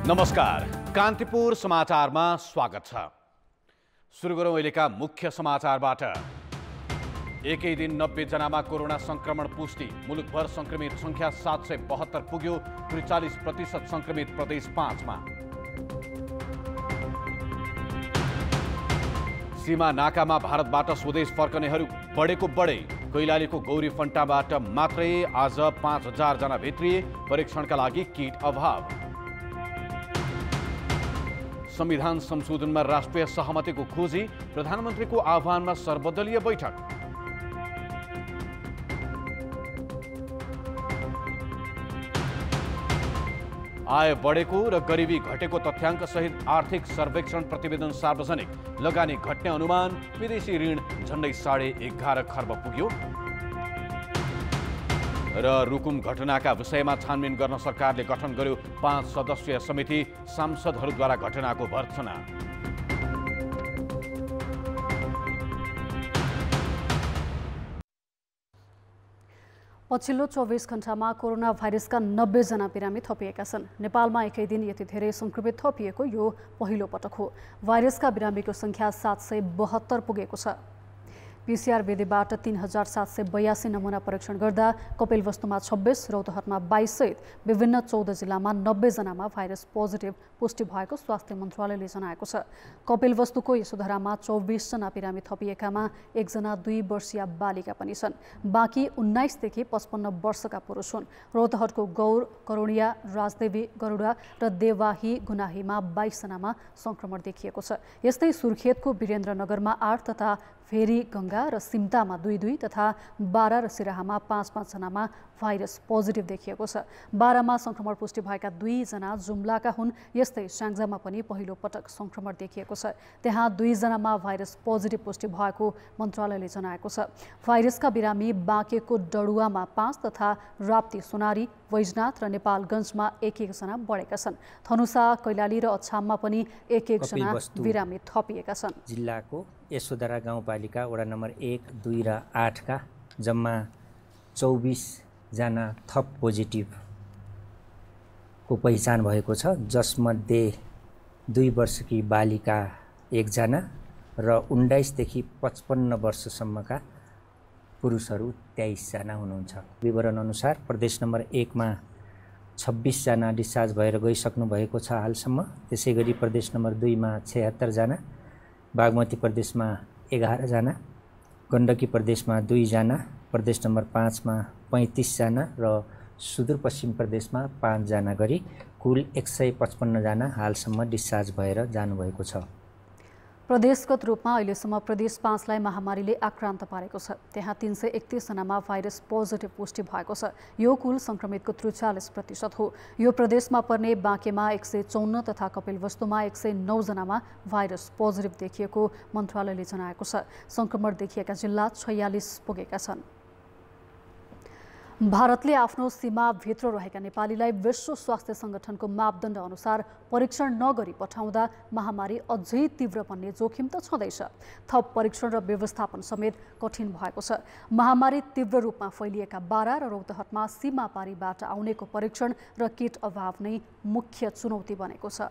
नमस्कार, कान्तिपुर समाचारमा स्वागत छ। सुरु गरौँ अहिलेका मुख्य समाचारबाट। एकै दिन 90 जनामा कोरोना संक्रमण पुष्टि। मुलुकभर संक्रमित संख्या 772 पुग्यो। 43% संक्रमित प्रदेश 5 मा। सीमा नाकामा भारतबाट स्वदेश फर्कनेहरू बढेको बढे। कैलालीको गौरी फन्टाबाट मात्रै आज 5000 जना भित्रिए। परीक्षणका लागि किट अभाव। संविधान संशोधनमा राष्ट्रिय सहमतिको खोजी। प्रधानमन्त्रीको आह्वानमा सर्वदलीय बैठक। आय बढेको र गरिबी घटेको तथ्याङ्क सहित आर्थिक सर्वेक्षण प्रतिवेदन सार्वजनिक। लगानी घट्ने अनुमान। विदेशी ऋण झन्डै 11.5 खर्ब पुग्यो। र रुकुम घटनाका विषयमा छानबिन गर्न सरकारले गठन गर्यो 5 सदस्यीय समिति। सांसदहरूद्वारा घटनाको भर्त्सना। पछिल्लो 24 घण्टामा कोरोना भाइरसका 90 जना बिरामी थपिएका छन्। नेपालमा एकै दिन यति धेरै संक्रमित थपिएको यो पहिलो पटक हो। भाइरसका बिरामीको संख्या 772 पुगेको छ। पीसीआर विधिबाट 3782 नमुना परीक्षण गर्दा कपिलवस्तुमा 26, रौतहटमा 22 सहित विभिन्न 14 जिल्लामा 90 जनामा भाइरस पोजिटिभ पुष्टि भएको स्वास्थ्य मन्त्रालयले जनाएको छ। कपिलवस्तुको यशोधरामा 24 जना बिरामी थपिएकामा 1 जना 2 वर्षीय बालिका पनि छन्। बाँकी 19 देखि 55 वर्षका पुरुष हुन्। रौतहटको गौर, करुणिया, राजदेवी, गरुडा र देवाही गुनाहीमा 22 जनामा संक्रमण देखिएको छ। यस्तै सुर्खेतको वीरेन्द्रनगरमा 8 तथा फेरी गङ्गा र सिम्तामा 2-2 तथा बारा र सिराहामा 5-5 जनामा भाइरस पोजिटिभ देखिएको छ। बारामा संक्रमण पुष्टि भएका 2 जना जुम्लाका हुन्। यस्तै स्याङ्जामा पनि पहिलो पटक संक्रमण देखिएको छ। त्यहाँ 2 जनामा भाइरस पोजिटिभ पुष्टि भएको मन्त्रालयले जनाएको छ। भाइरसका बिरामी बाँकेको डडुवामा 5 तथा राप्ती, सोनारी, वैजनाथ र नेपालगञ्जमा 1-1 जना बढेका छन्। धनुषा, कैलाली र अछाममा पनि 1-1 जना बिरामी थपिएका छन्। जिल्लाको यशोधरा गाउँपालिका वडा नम्बर 1, 2 र 8 का जम्मा 24 जना थप पोजिटिभको पहिचान भएको छ, जसमध्ये 2 वर्षकी बालिका 1 जना र 19 देखि 55 वर्षसम्मका पुरुषहरू 23 जना हुनुहुन्छ। विवरण अनुसार प्रदेश नम्बर 1 मा 26 जना डिस्चार्ज भएर गइसक्नु भएको छ हालसम्म। त्यसै गरी प्रदेश नम्बर 2 मा 76 जना, बागमती प्रदेशमा 11 जना, गण्डकी प्रदेशमा 2 जना, प्रदेश नम्बर 5 मा 35 जना र सुदूरपश्चिम प्रदेशमा 5 जना गरी कुल 155 जना हालसम्म डिस्चार्ज भएर जानुभएको छ। प्रदेशगत रूपमा अहिलेसम्म प्रदेश 5 लाई महामारीले आक्रान्त पारेको छ। त्यहाँ 331 जनामा भाइरस पोजिटिभ पुष्टि भएको छ। यो कुल संक्रमितको 43% हो। यो प्रदेशमा पर्ने बाँकेमा 154 तथा कपिलवस्तुमा 109 जनामा भाइरस पोजिटिभ देखिएको मन्त्रालयले जनाएको छ। संक्रमण देखिएका जिल्ला 46 पुगेका छन्। भारतले आफ्नो सीमाभित्र रहेका नेपालीलाई विश्व स्वास्थ्य संगठनको मापदण्ड अनुसार परीक्षण नगरी पठाउँदा महामारी अझै तीव्र बन्ने जोखिम त छँदैछ। थप परीक्षण र व्यवस्थापन समेत कठिन भएको छ। महामारी तीव्र रूपमा फैलिएका बारा र रौतहटमा सीमा पारीबाट आउनेको परीक्षण र किट अभाव नै मुख्य चुनौती बनेको छ।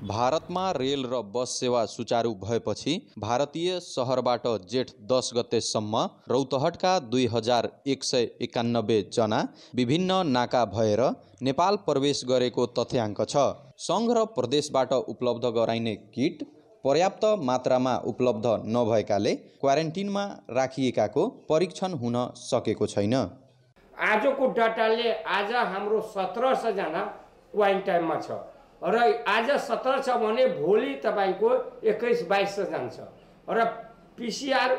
भारतमा रेल र बस सेवा सुचारू भएपछि भारतीय सहरबाट जेठ 10 गतेसम्म रौतहटका 2191 जना विभिन्न नाका भएर नेपाल प्रवेश गरेको तथ्याङ्क छ। सङ्घ र प्रदेशबाट उपलब्ध गराइने किट पर्याप्त मात्रामा उपलब्ध नभएकाले क्वारेन्टिनमा राखिएकाको परीक्षण हुन सकेको छैन। आजको डाटाले आज हाम्रो 1700 जना क्वारेन्टाइनमा छ र आज 17 छ भने भोलि तपाईको 21-22 जान्छ र पीसीआर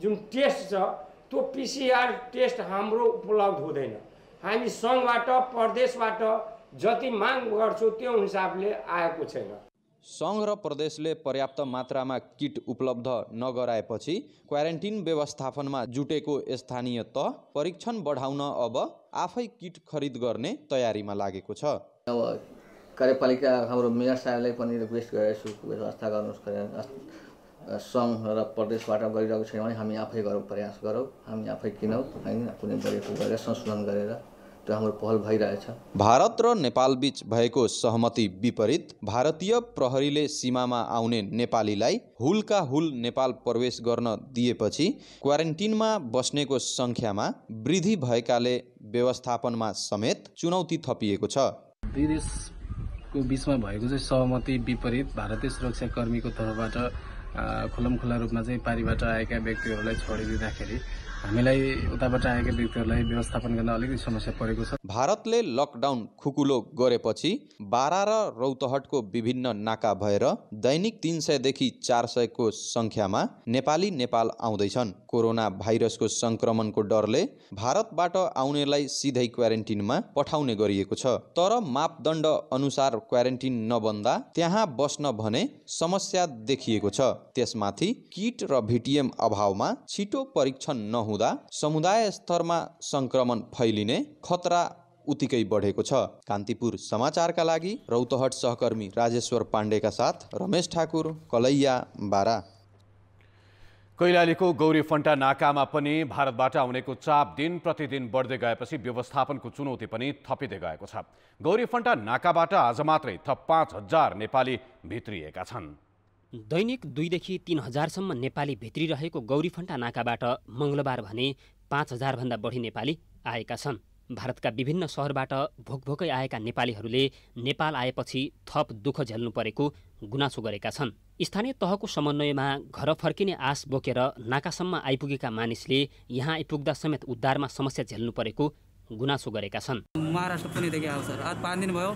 जुन टेस्ट छ त्यो पीसीआर टेस्ट हाम्रो उपलब्ध हुँदैन। हामी सङ्घबाट प्रदेशबाट जति माग गर्छौँ त्यो हिसाबले आएको छैन। सङ्घ र प्रदेशले पर्याप्त मात्रामा किट उपलब्ध नगराएपछि क्वारेन्टिन व्यवस्थापनमा जुटेको स्थानीय तह परीक्षण बढाउन अब आफै किट खरिद गर्ने तयारीमा लागेको छ। कार्यपालिका हाम्रो मेयर साहबलाई पनि रिक्वेस्ट गरेको छु, व्यवस्था गर्नुहोस् भनेर। सङ्घ र प्रदेशबाट गरिरहेको छैन भने हामी आफै गरौँ, प्रयास गरौँ, हामी आफै किनौँ, होइन कुनै गरेको गरेर संशोधन गरेर त्यो हाम्रो पहल भइरहेछ। भारत र नेपाल बीच भएको सहमति विपरीत भारतीय प्रहरीले सीमामा आउने नेपालीलाई हुलका हुल नेपाल प्रवेश गर्न दिएपछि क्वारेन्टिनमा बस्नेको संख्यामा वृद्धि भएकाले व्यवस्थापनमा समेत चुनौती थपिएको छ। दुई देशको बीचमा भएको चाहिँ सहमति विपरीत भारतीय सुरक्षाकर्मीको तर्फबाट खुल्लमखुल्ला रूपमा चाहिँ पारीबाट आएका व्यक्तिहरूलाई छोडिदिँदाखेरि हामीलाई उताबाट आएका व्यक्तिहरूलाई व्यवस्थापन गर्न अलिकति समस्या परेको छ। भारतले लकडाउन खुकुलो गरेपछि बारा र रौतहटको विभिन्न नाका भएर दैनिक 300 देखि 400 को संख्यामा नेपाली नेपाल आउँदैछन्। कोरोना भाइरसको संक्रमणको डरले भारतबाट आउनेलाई सिधै क्वारेन्टिनमा पठाउने गरिएको छ। तर मापदण्ड अनुसार क्वारेन्टिन नबन्दा त्यहाँ बस्न भने समस्या देखिएको छ। त्यसमाथि किट र भिटिएम अभावमा छिटो परीक्षण नहुँदा समुदाय स्तरमा संक्रमण फैलिने खतरा उत्तिकै बढेको छ। कान्तिपुर समाचारका लागि रौतहट सहकर्मी राजेश्वर पाण्डेका साथ रमेश ठाकुर, कलैया, बारा। कैलालीको गौरीफन्टा नाकामा पनि भारतबाट आउनेको चाप दिन प्रतिदिन बढ्दै गएपछि व्यवस्थापनको चुनौती पनि थपिँदै गएको छ। गौरीफन्टा नाकाबाट आज मात्रै थप 5000 नेपाली भित्रिएका छन्। दैनिक 2 देखि 3000 सम्म नेपाली भित्रिरहेको गौरीफन्टा नाकाबाट मंगलबार भने 5000 भन्दा बढी नेपाली आएका छन्। भारतका विभिन्न शहरबाट भोकभोकै आएका नेपालीहरूले नेपाल आएपछि थप दुःख झेल्नु परेको गुनासो गरेका छन्। स्थानीय तहको समन्वयमा घर फर्किने आश बोकेर नाकासम्म आइपुगेका मानिसले यहाँ आइपुग्दा समेत उद्धारमा समस्या झेल्नु परेको गुनासो गरेका छन्। महाराष्ट्र पनि देखि आउँछ। आज 5 दिन भयो।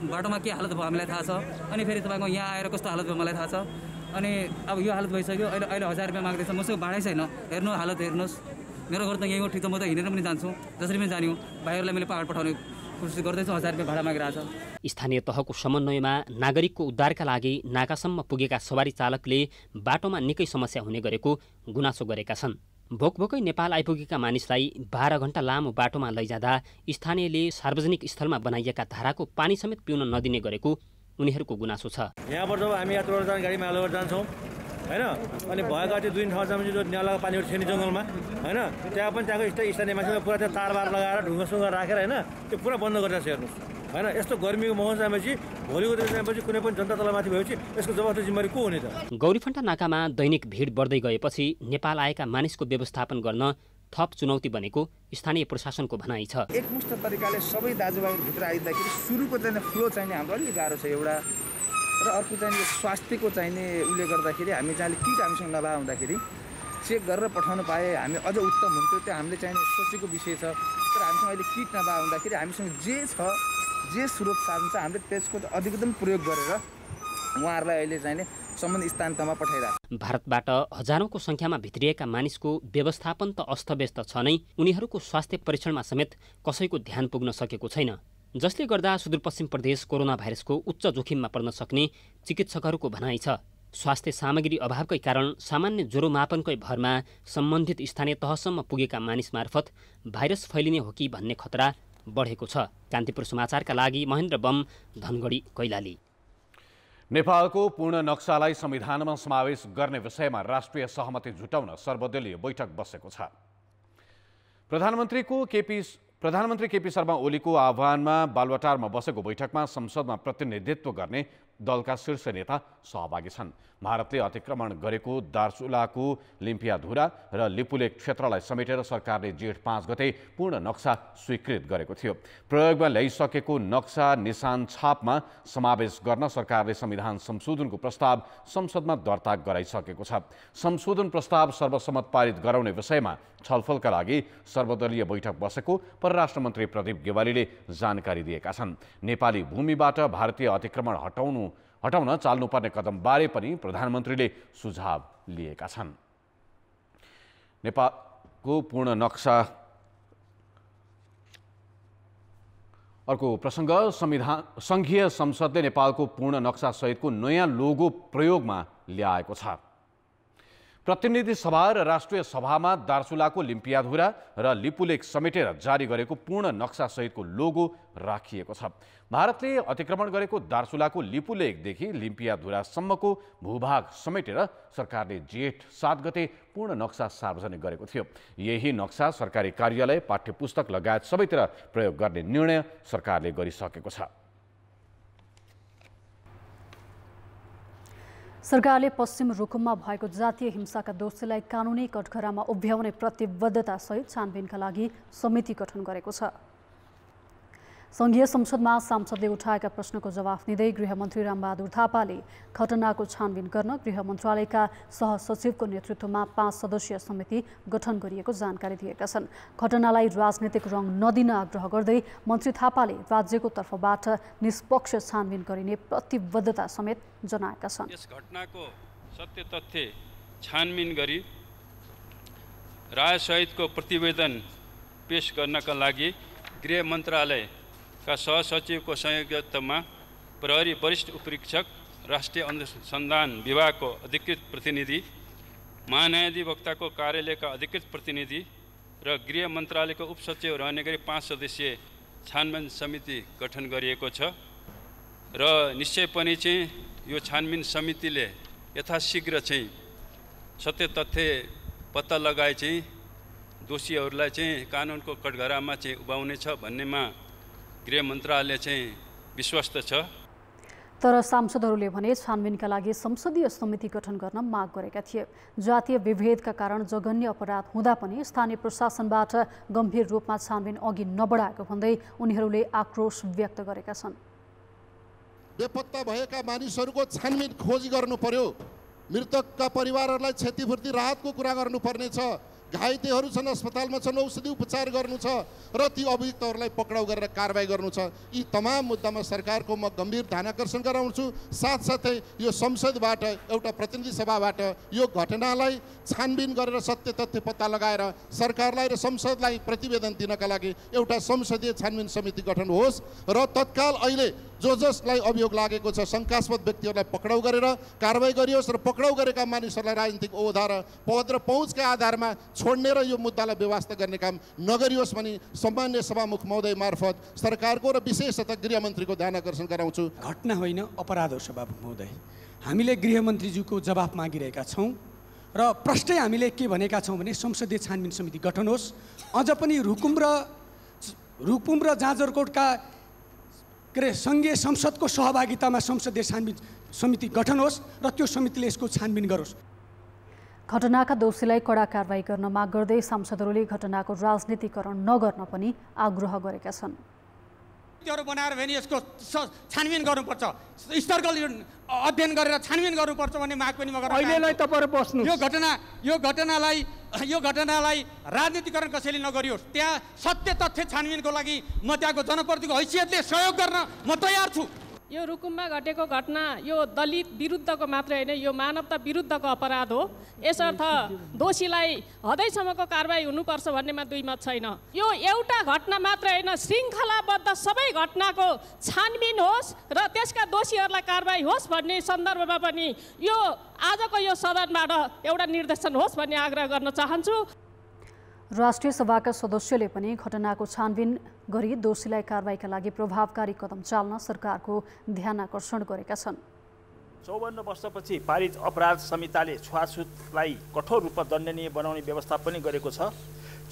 बाटोमा के हालत भयो हामीलाई थाहा छ। अनि फेरि तपाईँको यहाँ आएर कस्तो हालत भयो मलाई थाहा छ। अनि अब यो हालत भइसक्यो। अहिले 1000 रुपियाँ माग्दैछ। मसँग भाडै छैन। हेर्नु हालत हेर्नुहोस्। मेरो घर त यहीँ हो। ठिक त म त हिँडेर पनि जान्छु। जसरी पनि जान्यो। भाइहरूलाई मैले पहाड पठाउने कोसिस गर्दैछु। 1000 रुपियाँ भाडा मागिरहेछ। स्थानीय तहको समन्वयमा नागरिकको उद्धारका लागि नाकासम्म पुगेका सवारी चालकले बाटोमा निकै समस्या हुने गरेको गुनासो गरेका छन्। भोकभोकै नेपाल आइपुगेका मानिसलाई 12 घण्टा लामो बाटोमा लैजाँदा स्थानीयले सार्वजनिक स्थलमा बनाइएका धाराको पानी समेत पिउन नदिने गरेको उनीहरूको गुनासो छ। यहाँबाट जब हामी यात्रुहरू जाने गाडीमा हालेर जान्छौँ हैन, अनि भएका त्यो 2 ठाउँमा जो नालाको पानीहरू थियो नि जङ्गलमा हैन, त्यहाँ पनि त्यहाँको स्थानीय मान्छेले पुरा त्यो तारबार लगाएर ढुङ्गासुङ्गा राखेर हैन त्यो पुरा बन्द गरिरहेको छ। हेर्नुहोस् हैन, यस्तो गर्मीको मौसम आएपछि भोलिको दिनपछि कुनै पनि जनता तलमाथि भएपछि यसको जवाफदेही जिम्मेवारी को हुने त? गौरीफन्टा नाकामा दैनिक भिड बढ्दै गएपछि नेपाल आएका मानिसको व्यवस्थापन गर्न थप चुनौती बनेको स्थानीय प्रशासनको भनाइ छ। एकमुष्ट तरिकाले सबै दाजुभाइहरू भित्र आइदिँदाखेरि सुरुको चाहिँ फ्लो चाहिने हाम्रो अलिक गाह्रो छ एउटा, र अर्को चाहिँ स्वास्थ्यको चाहिने उसले गर्दाखेरि हामी चाहिँ किट हामीसँग नभए हुँदाखेरि चेक गरेर पठाउनु पाए हामी अझ उत्तम हुन्थ्यो। त्यो हामीले चाहिँ सोचेको विषय छ। तर हामीसँग अहिले किट नभए हुँदाखेरि हामीसँग जे छ, जे स्रोत साधन छ, हामीले त्यसको अधिकतम प्रयोग गरेर उहाँहरूलाई अहिले चाहिँ सम्बन्धित स्थानमा पठाइरहेको। भारतबाट हजारौंको संख्यामा भित्रिएका मानिसको व्यवस्थापन त अस्तव्यस्त छ नै, उनीहरूको स्वास्थ्य परीक्षणमा समेत कसैको ध्यान पुग्न सकेको छैन, जसले गर्दा सुदूरपश्चिम प्रदेश कोरोना भाइरसको उच्च जोखिममा पर्न सक्ने चिकित्सकहरूको भनाइ छ। स्वास्थ्य सामग्री अभावकै कारण सामान्य ज्वरो मापनकै भरमा सम्बन्धित स्थानीय तहसम्म पुगेका मानिस मार्फत भाइरस फैलिने हो कि भन्ने खतरा बढेको छ। कान्तिपुर समाचारका लागि महेन्द्र बम, धनगढी, कैलाली। नेपालको पूर्ण नक्सालाई संविधानमा समावेश गर्ने विषयमा राष्ट्रिय सहमति जुटाउन सर्वदलीय बैठक बसेको छ। प्रधानमन्त्री केपी शर्मा ओलीको आह्वानमा बालुवाटारमा बसेको बैठकमा संसदमा प्रतिनिधित्व गर्ने दलका शीर्ष नेता सहभागी छन्। भारतले अतिक्रमण गरेको दार्चुलाको लिम्पियाधुरा र लिपुलेक क्षेत्रलाई समेटेर सरकारले जेठ 5 गते पूर्ण नक्सा स्वीकृत गरेको थियो। प्रयोगमा ल्याइसकेको नक्सा निशान छापमा समावेश गर्न सरकारले संविधान संशोधनको प्रस्ताव संसदमा दर्ता गराइसकेको छ। संशोधन प्रस्ताव सर्वसम्मत पारित गराउने विषयमा छलफलका लागि सर्वदलीय बैठक बसेको परराष्ट्र मन्त्री प्रदीप गेवालीले जानकारी दिएका छन्। नेपाली भूमिबाट भारतीय अतिक्रमण हटाउन चाल्नुपर्ने कदमबारे पनि प्रधानमन्त्रीले सुझाव लिएका छन्। नेपालको पूर्ण नक्सा अर्को प्रसङ्ग, संघीय संसदले नेपालको पूर्ण नक्सा सहितको नयाँ लोगो प्रयोगमा ल्याएको छ। प्रतिनिधि सभा र राष्ट्रिय सभामा दार्चुलाको लिम्पियाधुरा र लिपुलेक समेटेर जारी गरेको पूर्ण नक्सासहितको लोगो राखिएको छ। भारतले अतिक्रमण गरेको दार्चुलाको लिपुलेकदेखि लिम्पियाधुरासम्मको भूभाग समेटेर सरकारले जेठ 7 गते पूर्ण नक्सा सार्वजनिक गरेको थियो। यही नक्सा सरकारी कार्यालय, पाठ्यपुस्तक लगायत सबैतिर प्रयोग गर्ने निर्णय सरकारले गरिसकेको छ। सरकारले पश्चिम रुकुममा भएको जातीय हिंसाका दोषीलाई कानुनी कठघरामा उभ्याउने प्रतिबद्धतासहित छानबिनका लागि समिति गठन गरेको छ। संघीय संसदमा सांसदले उठाएका प्रश्नको जवाफ दिँदै गृहमन्त्री रामबहादुर थापाले घटनाको छानबिन गर्न गृह मन्त्रालयका सहसचिवको नेतृत्वमा 5 सदस्यीय समिति गठन गरिएको जानकारी दिएका छन्। घटनालाई राजनीतिक रङ नदिन आग्रह गर्दै मन्त्री थापाले राज्यको तर्फबाट निष्पक्ष छानबिन गरिने प्रतिबद्धता समेत जनाएका छन्। यस घटनाको सत्य तथ्य छानबिन गरी रायसहितको प्रतिवेदन पेश गर्नका लागि गृह मन्त्रालय का सहसचिवको संयोजकत्वमा प्रहरी वरिष्ठ उपरीक्षक, राष्ट्रिय अनुसन्धान विभागको अधिकृत प्रतिनिधि, महान्यायाधिवक्ताको कार्यालयका अधिकृत प्रतिनिधि र गृह मन्त्रालयको उपसचिव रहने गरी 5 सदस्यीय छानबिन समिति गठन गरिएको छ र निश्चय पनि चाहिँ यो छानबिन समितिले यथाशीघ्र चाहिँ सत्य तथ्य पत्ता लगाए चाहिँ दोषीहरूलाई चाहिँ कानुनको कठघरामा चाहिँ उभ्याउनेछ भन्नेमा गृह मन्त्रालय चाहिँ विश्वस्त छ। तर सांसदहरूले भने छानबिनका लागि संसदीय समिति गठन गर्न माग गरेका थिए। जातीय विभेदका कारण जघन्य अपराध हुँदा पनि स्थानीय प्रशासनबाट गम्भीर रूपमा छानबिन अघि नबढाएको भन्दै उनीहरूले आक्रोश व्यक्त गरेका छन्। बेपत्ता भएका मानिसहरूको छानबिन खोजी गर्नु पर्यो। मृतकका परिवारहरूलाई क्षतिपूर्ति राहतको कुरा गर्नुपर्ने छ। घाइतेहरू छन्, अस्पतालमा छन्, औषधि उपचार गर्नु छ र ती अभियुक्तहरूलाई पक्राउ गरेर कारबाही गर्नु छ। यी तमाम मुद्दामा सरकारको म गम्भीर ध्यानाकर्षण गराउँछु। साथसाथै यो संसदबाट, एउटा प्रतिनिधि सभाबाट यो घटनालाई छानबिन गरेर सत्य तथ्य पत्ता लगाएर सरकारलाई र संसदलाई प्रतिवेदन दिनका लागि एउटा संसदीय छानबिन समिति गठन होस् र तत्काल अहिले जसलाई अभियोग लागेको छ शङ्कास्पद व्यक्तिहरूलाई पक्राउ गरेर कारबाही गरियोस् र पक्राउ गरेका मानिसहरूलाई राजनीतिक ओहदा र पद र पहुँचका आधारमा छोड्ने र यो मुद्दालाई व्यवस्था गर्ने काम नगरियोस् भनी सम्मान्य सभामुख महोदय मार्फत सरकारको र विशेषतः गृहमन्त्रीको ध्यान आकर्षण गराउँछु। घटना होइन, अपराध हो सभामुख महोदय। हामीले गृहमन्त्रीज्यूको जवाफ मागिरहेका छौँ र प्रष्टै हामीले के भनेका छौँ भने संसदीय छानबिन समिति गठन होस्। अझ पनि रुकुम र जाजरकोटका सङ्घीय संसदको सहभागितामा संसदीय छानबिन समिति गठन होस् र त्यो समितिले यसको छानबिन गरोस्। घटनाका दोषीलाई कडा कारबाही गर्न माग गर्दै सांसदहरूले घटनाको राजनीतिकरण नगर्न पनि आग्रह गरेका छन्। बनाएर भने यसको छानबिन गर्नुपर्छ, स्तरगत अध्ययन गरेर छानबिन गर्नुपर्छ भन्ने माग पनि म गर्छु। यो घटनालाई राजनीतिकरण कसैले नगरियोस्। त्यहाँ सत्य तथ्य छानबिनको लागि म त्यहाँको जनप्रतिनिधिको हैसियतले सहयोग गर्न म तयार छु। यो रुकुममा घटेको घटना यो दलित विरुद्धको मात्रै होइन, यो मानवता विरुद्धको अपराध हो। यसर्थ दोषीलाई हदैसम्मको कारबाही हुनुपर्छ भन्नेमा दुई मत छैन। यो एउटा घटना मात्रै होइन, श्रृङ्खलाबद्ध सबै घटनाको छानबिन होस् र त्यसका दोषीहरूलाई कारबाही होस् भन्ने सन्दर्भमा पनि यो आजको यो सदनबाट एउटा निर्देशन होस् भन्ने आग्रह गर्न चाहन्छु। राष्ट्रिय सभाका सदस्यले पनि घटनाको छानबिन गरी दोषीलाई कारबाहीका लागि प्रभावकारी कदम चाल्न सरकारको ध्यान आकर्षण गरेका छन्। 54 वर्षपछि पारित अपराध संहिताले छुवाछुतलाई कठोर रूपमा दण्डनीय बनाउने व्यवस्था पनि गरेको छ।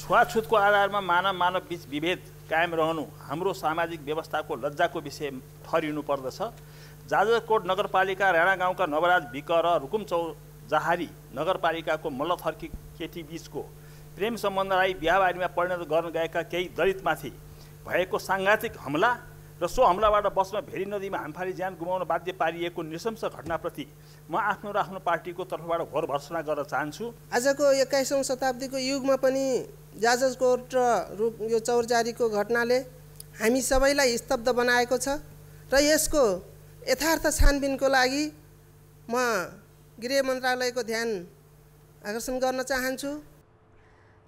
छुवाछुतको आधारमा मानव बीच विभेद कायम रहनु हाम्रो सामाजिक व्यवस्थाको लज्जाको विषय ठहरिनु पर्दछ। जाजरकोट नगरपालिका, राणा गाउँका नवराज विक र रुकुम चौजाहारी नगरपालिकाको मल्लथर्की केटी बीचको प्रेम सम्बन्धलाई बिहाबारीमा परिणत गर्न गएका केही दलितमाथि भएको साङ्घातिक हमला र सो हमलाबाट बसमा भेरी नदीमा हामफाली ज्यान गुमाउन बाध्य पारिएको नृशंस घटनाप्रति म आफ्नो र आफ्नो पार्टीको तर्फबाट घोर भर्त्सना गर्न चाहन्छु। आजको 21औं शताब्दीको युगमा पनि जाजरकोट र यो चौरजारीको घटनाले हामी सबैलाई स्तब्ध बनाएको छ र यसको यथार्थ छानबिनको लागि म गृह मन्त्रालयको ध्यान आकर्षण गर्न चाहन्छु।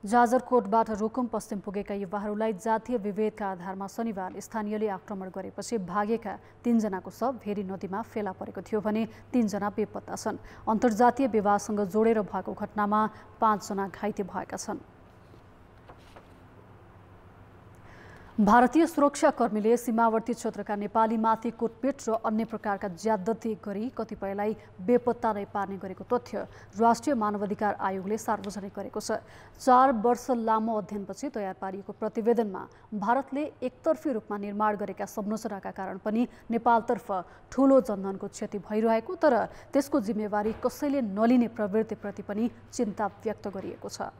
जाजरकोटबाट रुकुम पश्चिम पुगेका युवाहरूलाई जातीय विभेदका आधारमा शनिबार स्थानीयले आक्रमण गरेपछि भागेका 3 जनाको शव भेरी नदीमा फेला परेको थियो भने 3 जना बेपत्ता छन्। अन्तर्जातीय विवाहसँग जोडेर भएको घटनामा 5 जना घाइते भएका छन्। भारतीय सुरक्षाकर्मीले सीमावर्ती क्षेत्रका नेपालीमाथि कुटपिट र अन्य प्रकारका ज्यादती गरी कतिपयलाई बेपत्ता नै पार्ने गरेको तथ्य राष्ट्रिय मानवाधिकार आयोगले सार्वजनिक गरेको छ। 4 वर्ष लामो अध्ययनपछि तयार पारिएको प्रतिवेदनमा भारतले एकतर्फी रूपमा निर्माण गरेका संरचनाका कारण पनि नेपालतर्फ ठूलो जनधनको क्षति भइरहेको तर त्यसको जिम्मेवारी कसैले नलिने प्रवृत्तिप्रति पनि चिन्ता व्यक्त गरिएको छ।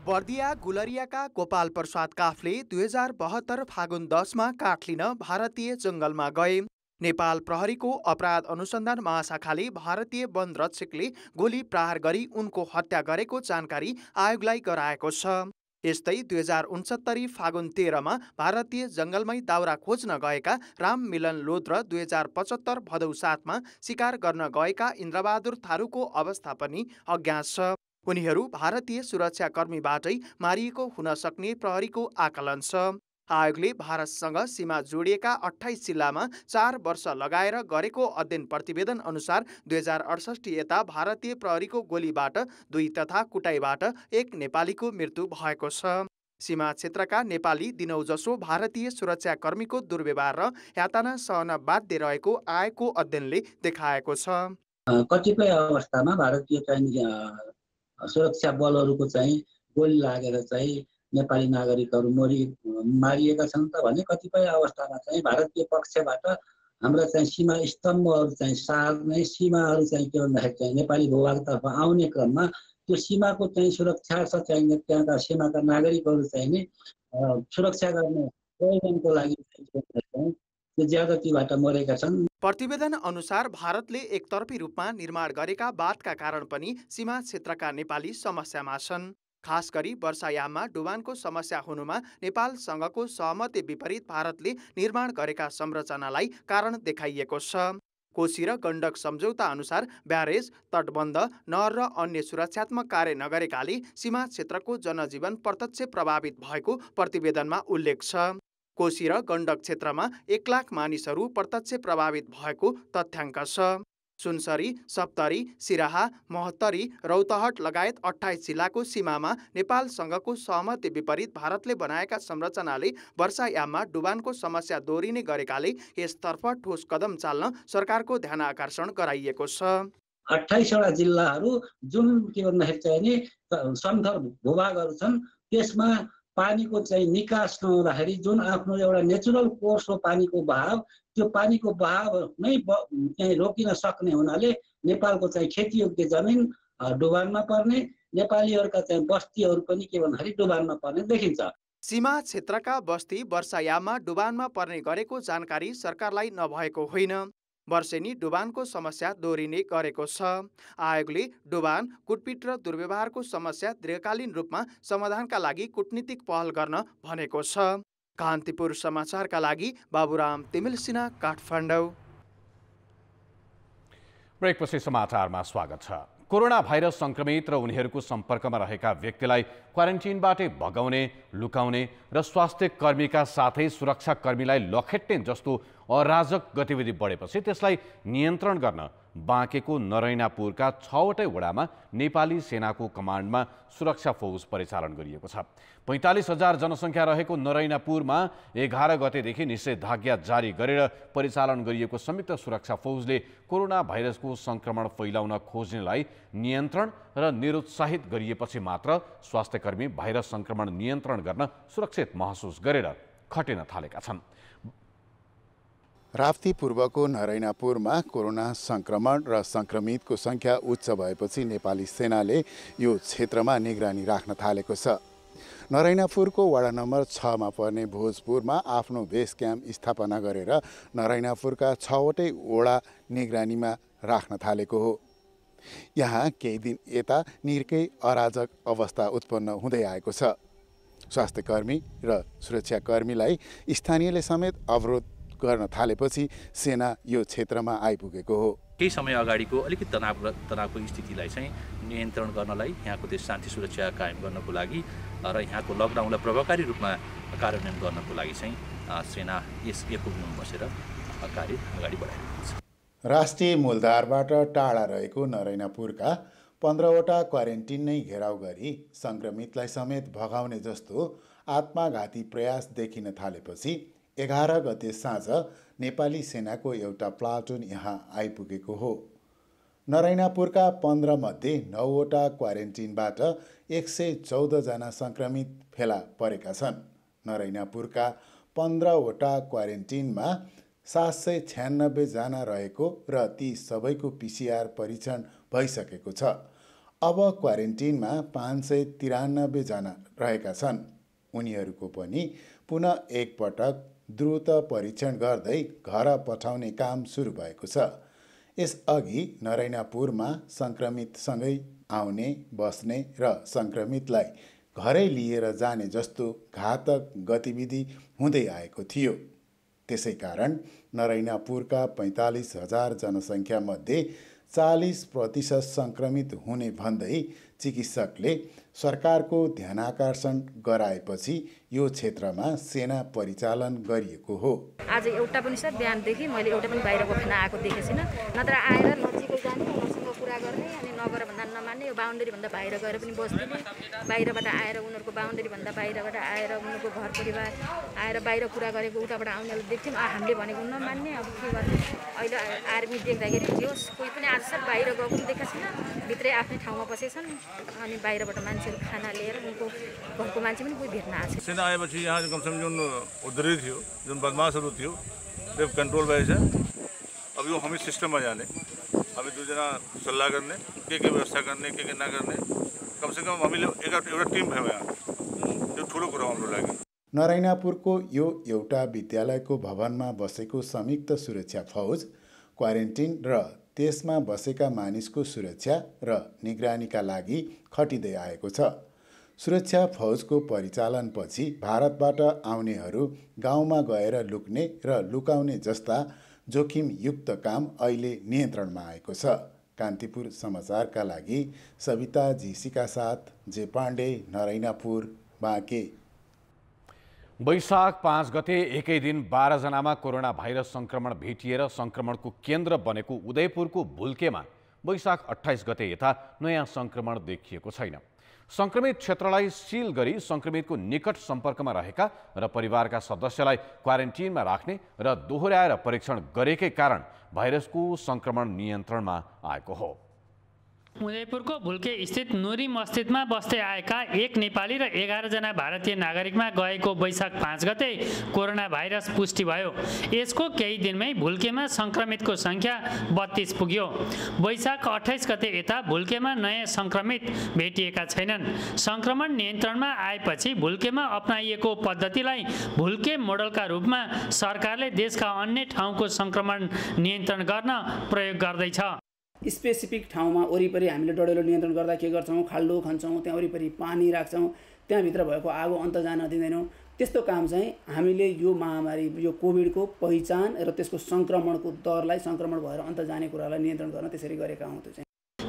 बर्दिया गुलरियाका गोपाल प्रसाद काफले 2072 फागुन 10 मा काठ लिन भारतीय जंगलमा गए। नेपाल प्रहरीको अपराध अनुसन्धान महाशाखाले भारतीय वन रक्षकले गोली प्रहार गरी उनको हत्या गरेको जानकारी आयोगलाई गराएको छ। यस्तै 2069 फागुन 13 मा भारतीय जंगलमै दाउरा खोज्न गएका राम मिलन लोध र 2075 भदौ 7 मा शिकार गर्न गएका इन्द्रबहादुर थारूको अवस्था पनि अज्ञात छ। उनीहरू भारतीय सुरक्षाकर्मीबाटै मारिएको हुन सक्ने प्रहरीको आकलन छ। आयोगले भारतसँग सीमा जोडिएका 28 जिल्लामा 4 वर्ष लगाएर गरेको अध्ययन प्रतिवेदन अनुसार 2068 यता भारतीय प्रहरीको गोलीबाट 2 तथा कुटाईबाट 1 नेपालीको मृत्यु भएको छ। सीमा क्षेत्रका नेपाली दिनौजसो भारतीय सुरक्षाकर्मीको दुर्व्यवहार र यातना सहन बाध्य रहेको आयोगको अध्ययनले देखाएको छ। कतिपय अवस्थामा भारतीय सुरक्षा बलहरूको चाहिँ गोली लागेर चाहिँ नेपाली नागरिकहरू मारिएका छन् त भने कतिपय अवस्थामा चाहिँ भारतीय पक्षबाट हाम्रा चाहिँ सीमा स्तम्भहरू चाहिँ सार्ने सीमाहरू चाहिँ के भन्दाखेरि चाहिँ नेपाली भूभागतर्फ आउने क्रममा त्यो सीमाको चाहिँ सुरक्षा छ चाहिँ त्यहाँका सीमाका नागरिकहरू चाहिँ नि सुरक्षा गर्ने प्रयोजनको लागि ज्यादतीबाट मरेका छन्। प्रतिवेदन अनुसार भारतले एकतर्फी रूपमा निर्माण गरेका बाँधका कारण पनि सीमा क्षेत्रका नेपाली समस्यामा छन्। खास गरी वर्षायाममा डुबानको समस्या हुनुमा नेपालसँगको सहमति विपरीत भारतले निर्माण गरेका संरचनालाई कारण देखाइएको छ। कोशी र गण्डक सम्झौता अनुसार ब्यारेज, तटबन्ध, नहर र अन्य सुरक्षात्मक कार्य नगरेकाले सीमा क्षेत्रको जनजीवन प्रत्यक्ष प्रभावित भएको प्रतिवेदनमा उल्लेख छ। कोशी र गण्डक क्षेत्रमा 1 लाख मानिसहरू प्रत्यक्ष प्रभावित भएको तथ्याङ्क छ। सुनसरी, सप्तरी, सिराहा, महोत्तरी, रौतहट लगायत 28 जिल्लाको सीमामा नेपालसँगको सहमति विपरीत भारतले बनाएका संरचनाले वर्षायाममा डुबानको समस्या दोहोरिने गरेकाले यसतर्फ ठोस कदम चाल्न सरकारको ध्यान आकर्षण गराइएको छ। 28 वटा जिल्लाहरू जुन के भन्दाखेरि चाहिँ नि समथर भूभागहरू छन् त्यसमा पानीको चाहिँ निकास नहुँदाखेरि जुन आफ्नो एउटा नेचुरल कोर्स हो पानीको बहाव त्यो पानीको बहाव नै चाहिँ रोकिन सक्ने हुनाले नेपालको चाहिँ खेतीयोग्य जमिन डुबानमा पर्ने नेपालीहरूका चाहिँ बस्तीहरू पनि के भन्दाखेरि डुबानमा पर्ने देखिन्छ। सीमा क्षेत्रका बस्ती वर्षायाममा डुबानमा पर्ने गरेको जानकारी सरकारलाई नभएको होइन। वर्षेनी डुबानको समस्या दोहोरिने गरेको छ। आयोगले डुबान, कुटपिट र दुर्व्यवहारको समस्या दीर्घकालीन रूपमा समाधानका लागि कूटनीतिक पहल गर्न भनेको छ। कान्तिपुर समाचारका लागि बाबुराम तिमिल सिन्हा, काठमाडौँ। ब्रेकपछि समाचारमा स्वागत छ। कोरोना भाइरस संक्रमित र उनीहरूको सम्पर्कमा रहेका व्यक्तिलाई क्वारेन्टिनबाटै भगाउने, लुकाउने र स्वास्थ्य कर्मीका साथै सुरक्षा कर्मीलाई लखेट्ने जस्तो अराजक गतिविधि बढेपछि त्यसलाई नियन्त्रण गर्न बाँकेको नरैनापुरका 6 वटै वडामा नेपाली सेनाको कमान्डमा सुरक्षा फौज परिचालन गरिएको छ। 45,000 जनसङ्ख्या रहेको नरैनापुरमा 11 गतेदेखि निषेधाज्ञा जारी गरेर परिचालन गरिएको संयुक्त सुरक्षा फौजले कोरोना भाइरसको संक्रमण फैलाउन खोज्नेलाई नियन्त्रण र निरुत्साहित गरिएपछि मात्र स्वास्थ्यकर्मी भाइरस संक्रमण नियन्त्रण गर्न सुरक्षित महसुस गरेर खटिन थालेका छन्। राप्ती पूर्वको नरैनापुरमा कोरोना संक्रमण र संक्रमितको संख्या उच्च भएपछि नेपाली सेनाले यो क्षेत्रमा निगरानी राख्न थालेको छ। नरैनापुरको वडा नम्बर 6 मा पर्ने भोजपुरमा आफ्नो बेस क्याम्प स्थापना गरेर नरैनापुरका 6 वटै वडा निगरानीमा राख्न थालेको हो। यहाँ केही दिन यता निकै अराजक अवस्था उत्पन्न हुँदै आएको छ। स्वास्थ्यकर्मी र सुरक्षाकर्मीलाई स्थानीयले समेत अवरोध गर्न थालेपछि सेना यो क्षेत्रमा आइपुगेको हो। केही समय अगाडिको अलिकति तनावको स्थितिलाई चाहिँ नियन्त्रण गर्नलाई, यहाँको देश शान्ति सुरक्षा कायम गर्नको लागि र यहाँको लकडाउनलाई प्रभावकारी रूपमा कार्यान्वयन गर्नको लागि चाहिँ सेना यस एपुगमा बसेर कार्य अगाडि बढाइरहेको छ। राष्ट्रिय मूलधारबाट टाढा रहेको नरैनापुरका 15वटा क्वारेन्टिन नै घेराउ गरी सङ्क्रमितलाई समेत भगाउने जस्तो आत्मघाती प्रयास देखिन थालेपछि 11 गते साँझ नेपाली सेनाको एउटा प्लाटुन यहाँ आइपुगेको हो। नरैनापुरका 15 मध्ये 9वटा क्वारेन्टिनबाट 114 जना सङ्क्रमित फेला परेका छन्। नरैनापुरका 15वटा क्वारेन्टिनमा 796 जना रहेको र ती सबैको PCR परीक्षण भइसकेको छ। अब क्वारेन्टिनमा 593 जना रहेका छन्। उनीहरूको पनि पुनः एकपटक द्रुत परीक्षण गर्दै घर पठाउने काम सुरु भएको छ। यसअघि नरैनापुरमा सङ्क्रमितसँगै आउने, बस्ने र सङ्क्रमितलाई घरै लिएर जाने जस्तो घातक गतिविधि हुँदै आएको थियो। त्यसै कारण नरैनापुरका 45,000 जनसङ्ख्यामध्ये 40% सङ्क्रमित हुने भन्दै चिकित्सकले सरकारको ध्यानाकर्षण गराएपछि यो क्षेत्रमा सेना परिचालन गरिएको हो। आज एउटा पनि सर बिहानदेखि मैले एउटा पनि बाहिरको खाना आएको देखेको छैन। नत्र आएर नजिकै जाने, उनीहरूसँग कुरा गर्ने, अनि नगर भन्दा नमान्ने, यो बााउन्डरीभन्दा बाहिर गएर पनि बस्दिने, बाहिरबाट आएर उनीहरूको बााउन्डरीभन्दा बाहिरबाट आएर उनीहरूको घर परिवार आएर बाहिर कुरा गरेको उताबाट आउनेलाई देख्थ्यौँ। हामीले भनेको नमान्ने, अब के गर्ने। अहिले आर्मी देख्दाखेरि होस् कोही पनि आज सर बाहिर गएको पनि देखाएको छैन, भित्रै आफ्नै ठाउँमा बसेछन्। अनि बाहिरबाट मान्छेहरू खाना लिएर उनको घरको मान्छे पनि कोही भेट्न आएको छ। सेना आएपछि यहाँ कमसेकम जुन उद्धारी थियो, जुन बदमाशहरू थियो, त्यो कन्ट्रोल भएछ। अब यो हामी सिस्टममा जाने, हामी दुईजना सल्लाह गर्ने, के व्यवस्था गर्ने, के नगर्ने, कमसेकम हामीले एउटा टिम भयो यहाँ। त्यो ठुलो कुरा हाम्रो लागि। नरैनापुरको यो एउटा विद्यालयको भवनमा बसेको संयुक्त सुरक्षा फौज क्वारेन्टिन र त्यसमा बसेका मानिसको सुरक्षा र निगरानीका लागि खटिँदै आएको छ। सुरक्षा फौजको परिचालनपछि भारतबाट आउनेहरू गाउँमा गएर लुक्ने र लुकाउने जस्ता जोखिमयुक्त काम अहिले नियन्त्रणमा आएको छ। कान्तिपुर समाचारका लागि सविता जीसीका साथ जे पाण्डे, नरैनापुर, बाँके। वैशाख 5 गते एकै दिन 12 जनामा कोरोना भाइरस संक्रमण भेटिएर संक्रमणको केन्द्र बनेको उदयपुरको भुल्केमा वैशाख 28 गते यता नयाँ संक्रमण देखिएको छैन। संक्रमित क्षेत्रलाई सिल गरी संक्रमितको निकट सम्पर्कमा रहेका र परिवारका सदस्यलाई क्वारेन्टिनमा राख्ने र दोहोर्याएर परीक्षण गरेकै कारण भाइरसको संक्रमण नियन्त्रणमा आएको हो। उदयपुरको भुल्के स्थित नुरी मस्जिदमा बस्दै आएका एक नेपाली र 11 जना भारतीय नागरिकमा गएको वैशाख 5 गते कोरोना भाइरस पुष्टि भयो। यसको केही दिनमै भुल्केमा संक्रमितको संख्या 32 पुग्यो। वैशाख 28 गते यता भुल्केमा नयाँ संक्रमित भेटिएका छैनन्। संक्रमण नियन्त्रणमा आएपछि भुल्केमा अपनाइएको पद्धतिलाई भुल्के मोडलका रूपमा सरकारले देशका अन्य ठाउँको संक्रमण नियन्त्रण गर्न प्रयोग गर्दैछ। स्पेसिफिक ठाउँमा वरिपरि हामीले डडेलो नियन्त्रण गर्दा के गर्छौँ, खाल्डो खन्छौँ, त्यहाँ वरिपरि पानी राख्छौँ, त्यहाँभित्र भएको आगो अन्त जान दिँदैनौँ। त्यस्तो काम चाहिँ हामीले यो महामारी, यो कोभिडको पहिचान र त्यसको सङ्क्रमणको दरलाई, सङ्क्रमण भएर अन्त जाने कुरालाई नियन्त्रण गर्न त्यसरी गरेका हौँ। त्यो चाहिँ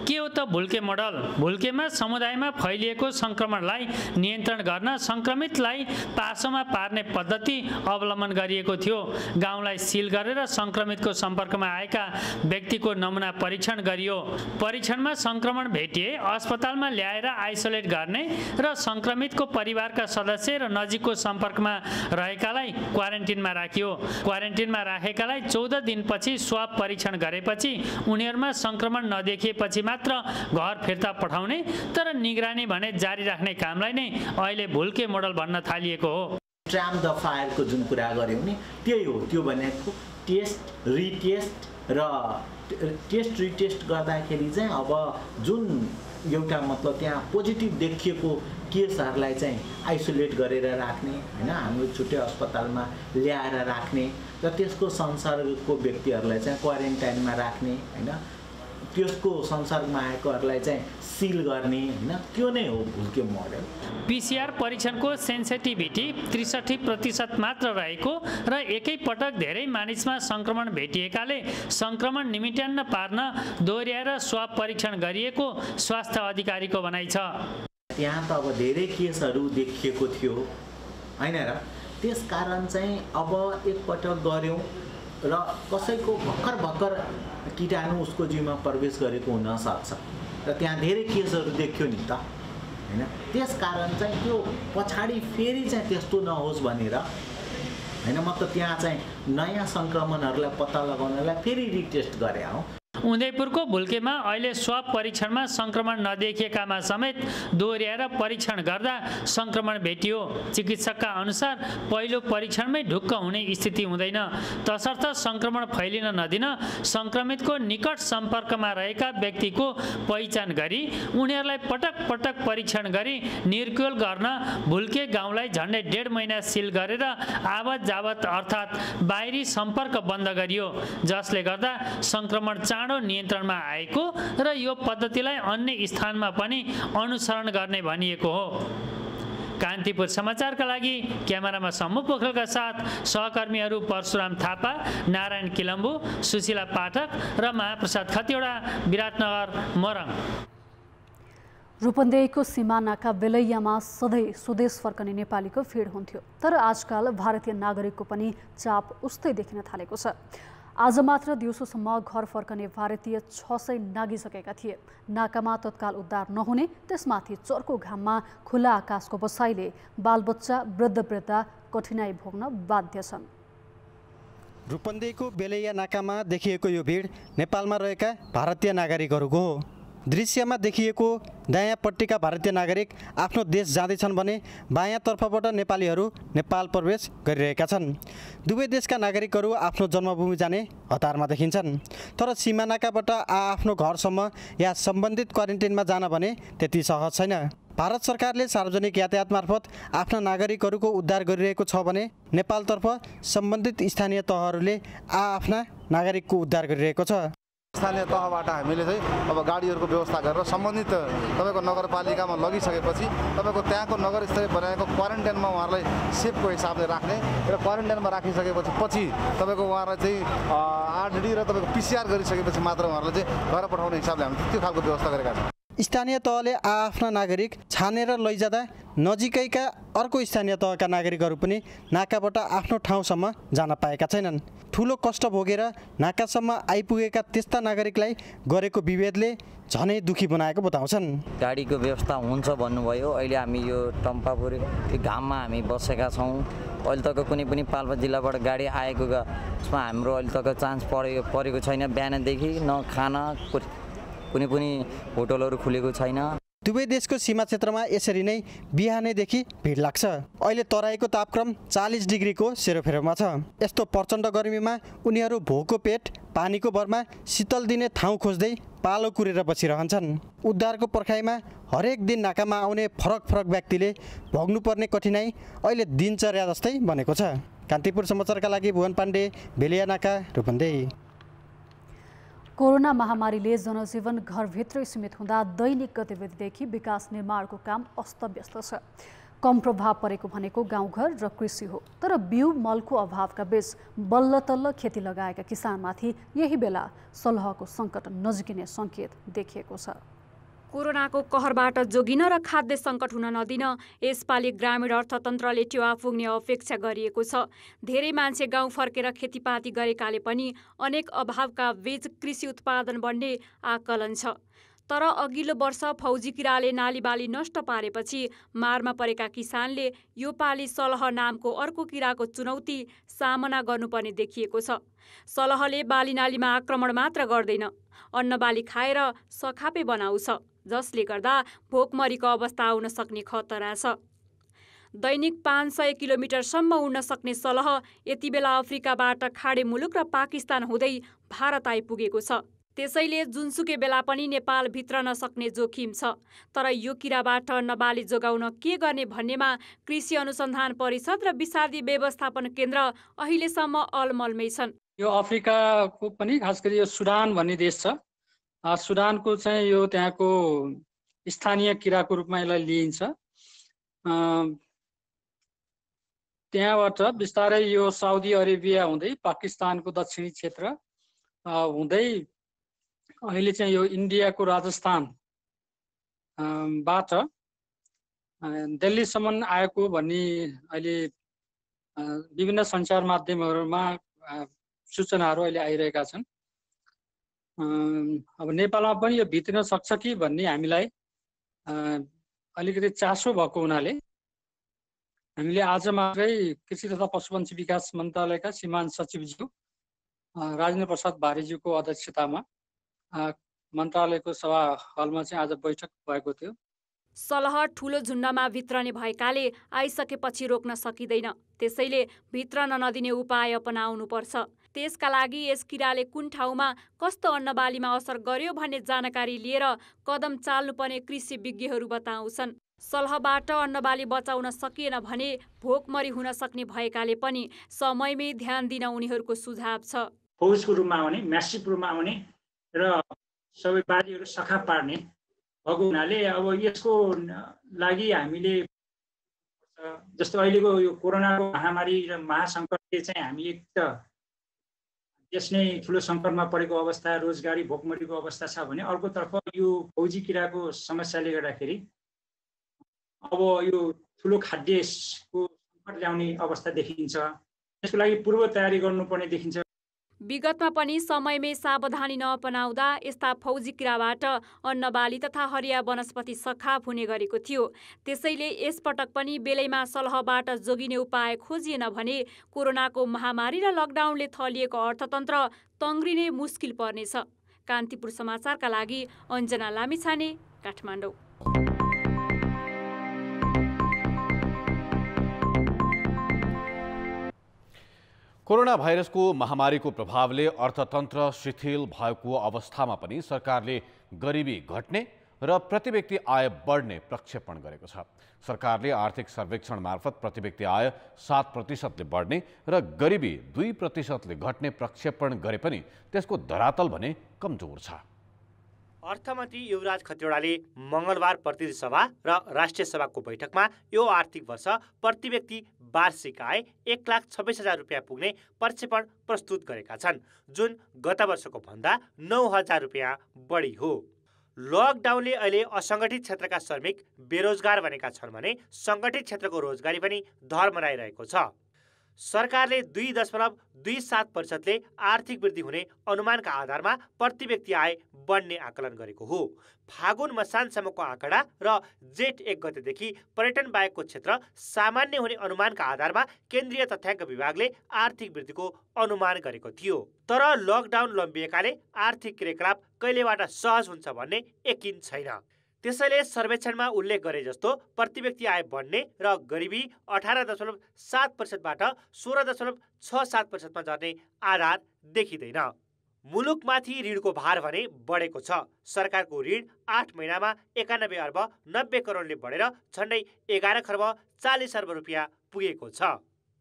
के हो त भुल्के मोडल? भुल्केमा समुदायमा फैलिएको संक्रमणलाई नियन्त्रण गर्न संक्रमितलाई पासोमा पार्ने पद्धति अवलम्बन गरिएको थियो। गाउँलाई सिल गरेर संक्रमितको सम्पर्कमा आएका व्यक्तिको नमुना परीक्षण गरियो। परीक्षणमा संक्रमण भेटिए अस्पतालमा ल्याएर आइसोलेट गर्ने र संक्रमितको परिवारका सदस्य र नजिकको सम्पर्कमा रहेकालाई क्वारेन्टिनमा राखियो। क्वारेन्टिनमा राखेकालाई 14 दिनपछि स्वाब परीक्षण गरेपछि उनीहरूमा संक्रमण नदेखिएपछि मात्र घर फिर्ता पठाउने, तर निगरानी भने जारी राख्ने कामलाई नै अहिले भुल्के मोडल भन्न थालिएको हो। ट्राम द फायरको जुन कुरा गर्यौँ नि त्यही हो। त्यो भनेको टेस्ट रिटेस्ट र टेस्ट रिटेस्ट गर्दाखेरि चाहिँ अब जुन एउटा मतलब त्यहाँ पोजिटिभ देखिएको केसहरूलाई चाहिँ आइसोलेट गरेर राख्ने हैन, हाम्रो छुट्टै अस्पतालमा ल्याएर राख्ने र त्यसको संसर्गको व्यक्तिहरूलाई चाहिँ क्वारेन्टाइनमा राख्ने हैन, त्यसको संसर्गमा आएकोहरूलाई चाहिँ सिल गर्ने होइन त्यो नै हो भुल्के मोडल। PCR परीक्षणको सेन्सिटिभिटी 63% मात्र रहेको र एकैपटक धेरै मानिसमा सङ्क्रमण भेटिएकाले सङ्क्रमण निमिट्यान्न पार्न दोहोर्याएर स्वाब परीक्षण गरिएको स्वास्थ्य अधिकारीको भनाइ छ। त्यहाँ त अब धेरै केसहरू देखिएको थियो होइन र, त्यसकारण चाहिँ अब एकपटक गऱ्यौँ र कसैको भर्खर कीटाणु उसको जिउमा प्रवेश गरेको हुनसक्छ र त्यहाँ धेरै केसहरू देखियो नि त होइन। त्यसकारण चाहिँ त्यो पछाडि फेरि चाहिँ त्यस्तो नहोस् भनेर होइन म त त्यहाँ चाहिँ नयाँ सङ्क्रमणहरूलाई पत्ता लगाउनलाई फेरि रिटेस्ट गरे हौ। उदयपुरको भुल्केमा अहिले स्वाब परीक्षणमा सङ्क्रमण नदेखिएकामा समेत दोहोर्याएर परीक्षण गर्दा सङ्क्रमण भेटियो। चिकित्सकका अनुसार पहिलो परीक्षणमै ढुक्क हुने स्थिति हुँदैन, तसर्थ सङ्क्रमण फैलिन नदिन सङ्क्रमितको निकट सम्पर्कमा रहेका व्यक्तिको पहिचान गरी उनीहरूलाई पटक पटक परीक्षण गरी निर्क्युल गर्न भुल्के गाउँलाई झन्डै 1.5 महिना सिल गरेर आवत जावत अर्थात् बाहिरी सम्पर्क बन्द गरियो, जसले गर्दा सङ्क्रमण चाँडो नियन्त्रणमा आएको र यो पद्धतिलाई अन्य स्थानमा पनि अनुसरण गर्ने भनिएको हो। कान्तिपुर समाचारका लागि क्यामेरामा सम्मु पोखरेलका साथ सहकर्मीहरू परशुराम थापा, नारायण किलम्बु, सुशीला पाठक र महाप्रसाद खतिवडा, विराटनगर, मोरङ। रूपन्देहीको सिमानाका बेलैयामा सधैँ स्वदेश फर्कने नेपालीको भिड हुन्थ्यो, तर आजकल भारतीय नागरिकको पनि चाप उस्तै देखिन थालेको छ। आज मात्र दिउँसोसम्म घर फर्कने भारतीय 600 नागिसकेका थिए। नाकामा तत्काल उद्धार नहुने, त्यसमाथि चर्को घाममा खुला आकाशको बसाइले बालबच्चा वृद्ध कठिनाई भोग्न बाध्य छन्। रूपन्देहीको बेलैया नाकामा देखिएको यो भिड नेपालमा रहेका भारतीय नागरिकहरूको हो। दृश्यमा देखिएको दायाँपट्टिका भारतीय नागरिक आफ्नो देश जाँदैछन् भने बायाँतर्फबाट नेपालीहरू नेपाल प्रवेश गरिरहेका छन्। दुवै देशका नागरिकहरू आफ्नो जन्मभूमि जाने हतारमा देखिन्छन्, तर सिमानाकाबाट आफ्नो घरसम्म या सम्बन्धित क्वारेन्टाइनमा जान भने त्यति सहज छैन। भारत सरकारले सार्वजनिक यातायात मार्फत आफ्ना नागरिकहरूको उद्धार गरिरहेको छ भने नेपालतर्फ सम्बन्धित स्थानीय तहहरूले आफ्ना नागरिकको उद्धार गरिरहेको छ। स्थानीय तहबाट हामीले चाहिँ अब गाडीहरूको व्यवस्था गरेर सम्बन्धित तपाईँको नगरपालिकामा लगिसकेपछि तपाईँको त्यहाँको नगरस्तरीय बनाएको क्वारेन्टाइनमा उहाँहरूलाई सेफको हिसाबले राख्ने र क्वारेन्टाइनमा राखिसकेपछि तपाईँको उहाँहरूलाई चाहिँ आरडी र तपाईँको PCR गरिसकेपछि मात्र उहाँहरूलाई चाहिँ घर पठाउने हिसाबले हामीले त्यो खालको व्यवस्था गरेका छौँ। स्थानीय तहले आफ्ना नागरिक छानेर लैजाँदा नजिकैका अर्को स्थानीय तहका नागरिकहरू पनि नाकाबाट आफ्नो ठाउँसम्म जान पाएका छैनन्। ठुलो कष्ट भोगेर नाकासम्म आइपुगेका त्यस्ता नागरिकलाई गरेको विभेदले झनै दुखी बनाएको बताउँछन्। गाडीको व्यवस्था हुन्छ भन्नुभयो, अहिले हामी यो टम्पापुर घाममा हामी बसेका छौँ। अहिले तक कुनै पनि पाल्पा जिल्लाबाट गाडी आएको उसमा हाम्रो अहिले तक चान्स परेको छैन। बिहानदेखि न खाना कुनै पनि होटलहरू खुलेको छैन। दुवै देशको सीमा क्षेत्रमा यसरी नै बिहानैदेखि भिड लाग्छ। अहिले तराईको तापक्रम 40 डिग्रीको सेरोफेरोमा छ। यस्तो प्रचण्ड गर्मीमा उनीहरू भोको पेट पानीको भरमा शीतल दिने ठाउँ खोज्दै पालो कुरेर बसिरहन्छन्। उद्धारको पर्खाइमा हरेक दिन नाकामा आउने फरक व्यक्तिले भोग्नुपर्ने कठिनाई अहिले दिनचर्या जस्तै बनेको छ। कान्तिपुर समाचारका लागि भुवन पाण्डे, बेलिया नाका, रूपन्देही। कोरोना महामारीले जनजीवन घरभित्रै सीमित हुँदा दैनिक गतिविधिदेखि विकास निर्माणको काम अस्तव्यस्त छ। कम प्रभाव परेको भनेको गाउँघर र कृषि हो, तर बिउ मलको अभावका बीच बल्ल तल्ल खेती लगाएका किसानमाथि यही बेला सलहको सङ्कट नजिकिने सङ्केत देखिएको छ। कोरोनाको कहरबाट जोगिन र खाद्य सङ्कट हुन नदिन यसपालि ग्रामीण अर्थतन्त्रले टेवा पुग्ने अपेक्षा गरिएको छ। धेरै मान्छे गाउँ फर्केर खेतीपाती गरेकाले पनि अनेक अभावका बीच कृषि उत्पादन बढ्ने आकलन छ। तर अघिल्लो वर्ष फौजी किराले नालीबाली नष्ट पारेपछि मारमा परेका किसानले यो पालि सलह नामको अर्को किराको चुनौती सामना गर्नुपर्ने देखिएको छ। सलहले बाली नालीमा आक्रमण मात्र गर्दैन, अन्नबाली खाएर सखापे बनाउँछ, जसले गर्दा भोकमरीको अवस्था आउन सक्ने खतरा छ। दैनिक 500 किलोमिटरसम्म उड्न सक्ने सलह यति बेला अफ्रिकाबाट खाडी मुलुक र पाकिस्तान हुँदै भारत आइपुगेको छ। त्यसैले जुनसुकै बेला पनि नेपाल भित्र नसक्ने जोखिम छ। तर यो किराबाट अन्नबाली जोगाउन के गर्ने भन्नेमा कृषि अनुसन्धान परिषद र विषादी व्यवस्थापन केन्द्र अहिलेसम्म अलमलमै छन्। यो अफ्रिकाको पनि खास गरी यो सुडान भन्ने देश छ। सुडानको चाहिँ यो त्यहाँको स्थानीय किराको रूपमा यसलाई लिइन्छ। त्यहाँबाट बिस्तारै यो साउदी अरेबिया हुँदै पाकिस्तानको दक्षिणी क्षेत्र हुँदै अहिले चाहिँ यो इन्डियाको राजस्थान बाट दिल्लीसम्म आएको भन्ने अहिले विभिन्न सञ्चार माध्यमहरूमा सूचनाहरू अहिले आइरहेका छन्। अब नेपालमा पनि यो भित्रिन सक्छ कि भन्ने हामीलाई अलिकति चासो भएको हुनाले हामीले आज मात्रै कृषि तथा पशुपन्छी विकास मन्त्रालयका श्रीमान सचिवज्यू राजेन्द्र प्रसाद भारेज्यूको अध्यक्षतामा मन्त्रालयको सभा हलमा चाहिँ आज बैठक भएको थियो। सलह ठूलो झुन्डमा भित्रने भएकाले आइसकेपछि रोक्न सकिँदैन, त्यसैले भित्रन नदिने उपाय अपनाउनुपर्छ। त्यसका लागि यस किराले कुन ठाउँमा कस्तो अन्नबालीमा असर गर्यो भन्ने जानकारी लिएर कदम चाल्नुपर्ने कृषि विज्ञहरू बताउँछन्। सलहबाट अन्नबाली बचाउन सकिएन भने भोकमरी हुन सक्ने भएकाले पनि समयमै ध्यान दिन उनीहरूको सुझाव छ। फौजको रूपमा आउने, म्यासिभ रूपमा आउने र सबै बालीहरू सखा पार्ने भएको हुनाले अब यसको लागि हामीले जस्तो अहिलेको यो कोरोनाको महामारी र महासङ्कटले चाहिँ हामी एक त देश नै ठुलो सङ्कटमा परेको अवस्था, रोजगारी भोकमरीको अवस्था छ भने अर्कोतर्फ यो फौजी किराको समस्याले गर्दाखेरि अब यो ठुलो खाद्यको सङ्कट ल्याउने अवस्था देखिन्छ। यसको लागि पूर्व तयारी गर्नुपर्ने देखिन्छ। विगतमा पनि समयमै सावधानी नअपनाउँदा यस्ता फौजी किराबाट अन्नबाली तथा हरिया वनस्पति सखाप हुने गरेको थियो। त्यसैले यसपटक पनि बेलैमा सलहबाट जोगिने उपाय खोजिएन भने कोरोनाको महामारी र लकडाउनले थलिएको अर्थतन्त्र तङ्ग्रिने मुस्किल पर्नेछ। कान्तिपुर समाचारका लागि अञ्जना लामिछाने, काठमाडौँ। कोरोना भाइरसको महामारीको प्रभावले अर्थतन्त्र शिथिल भएको अवस्थामा पनि सरकारले गरिबी घट्ने र प्रति व्यक्ति आय बढ्ने प्रक्षेपण गरेको छ। सरकारले आर्थिक सर्वेक्षण मार्फत प्रति व्यक्ति आय 7% बढ्ने र गरिबी 2% घट्ने प्रक्षेपण गरे पनि त्यसको धरातल भने कमजोर छ। अर्थमन्त्री युवराज खतिवड़ाले मंगलबार प्रतिनिधि सभा र राष्ट्रिय सभाको बैठकमा यो आर्थिक वर्ष प्रति व्यक्ति वार्षिक आय 1,26,000 रुपियाँ पुग्ने प्रक्षेपण प्रस्तुत गरेका छन्, जुन गत वर्षको भन्दा 9,000 रुपियाँ बढी हो। लकडाउनले अहिले असङ्गठित क्षेत्रका श्रमिक बेरोजगार बनेका छन् भने सङ्गठित क्षेत्रको रोजगारी पनि धर्मराइरहेको छ। सरकारले 2.27%ले आर्थिक वृद्धि हुने अनुमानका आधारमा प्रति व्यक्ति आय बढ्ने आकलन गरेको हो। फागुन मसानसम्मको आँकडा र जेठ 1 गतेदेखि पर्यटन बाहेकको क्षेत्र सामान्य हुने अनुमानका आधारमा केन्द्रीय तथ्याङ्क विभागले आर्थिक वृद्धिको अनुमान गरेको थियो। तर लकडाउन लम्बिएकाले आर्थिक क्रियाकलाप कहिलेबाट सहज हुन्छ भन्ने यकिन छैन। त्यसैले सर्वेक्षणमा उल्लेख गरे जस्तो प्रति व्यक्ति आय बढ्ने र गरिबी 18.7%बाट 16.67%मा झर्ने आधार देखिँदैन। मुलुकमाथि ऋणको भार भने बढेको छ। सरकारको ऋण 8 महिनामा 91 अर्ब 90 करोडले बढेर झन्डै 11 खर्ब 40 अर्ब रुपियाँ पुगेको छ।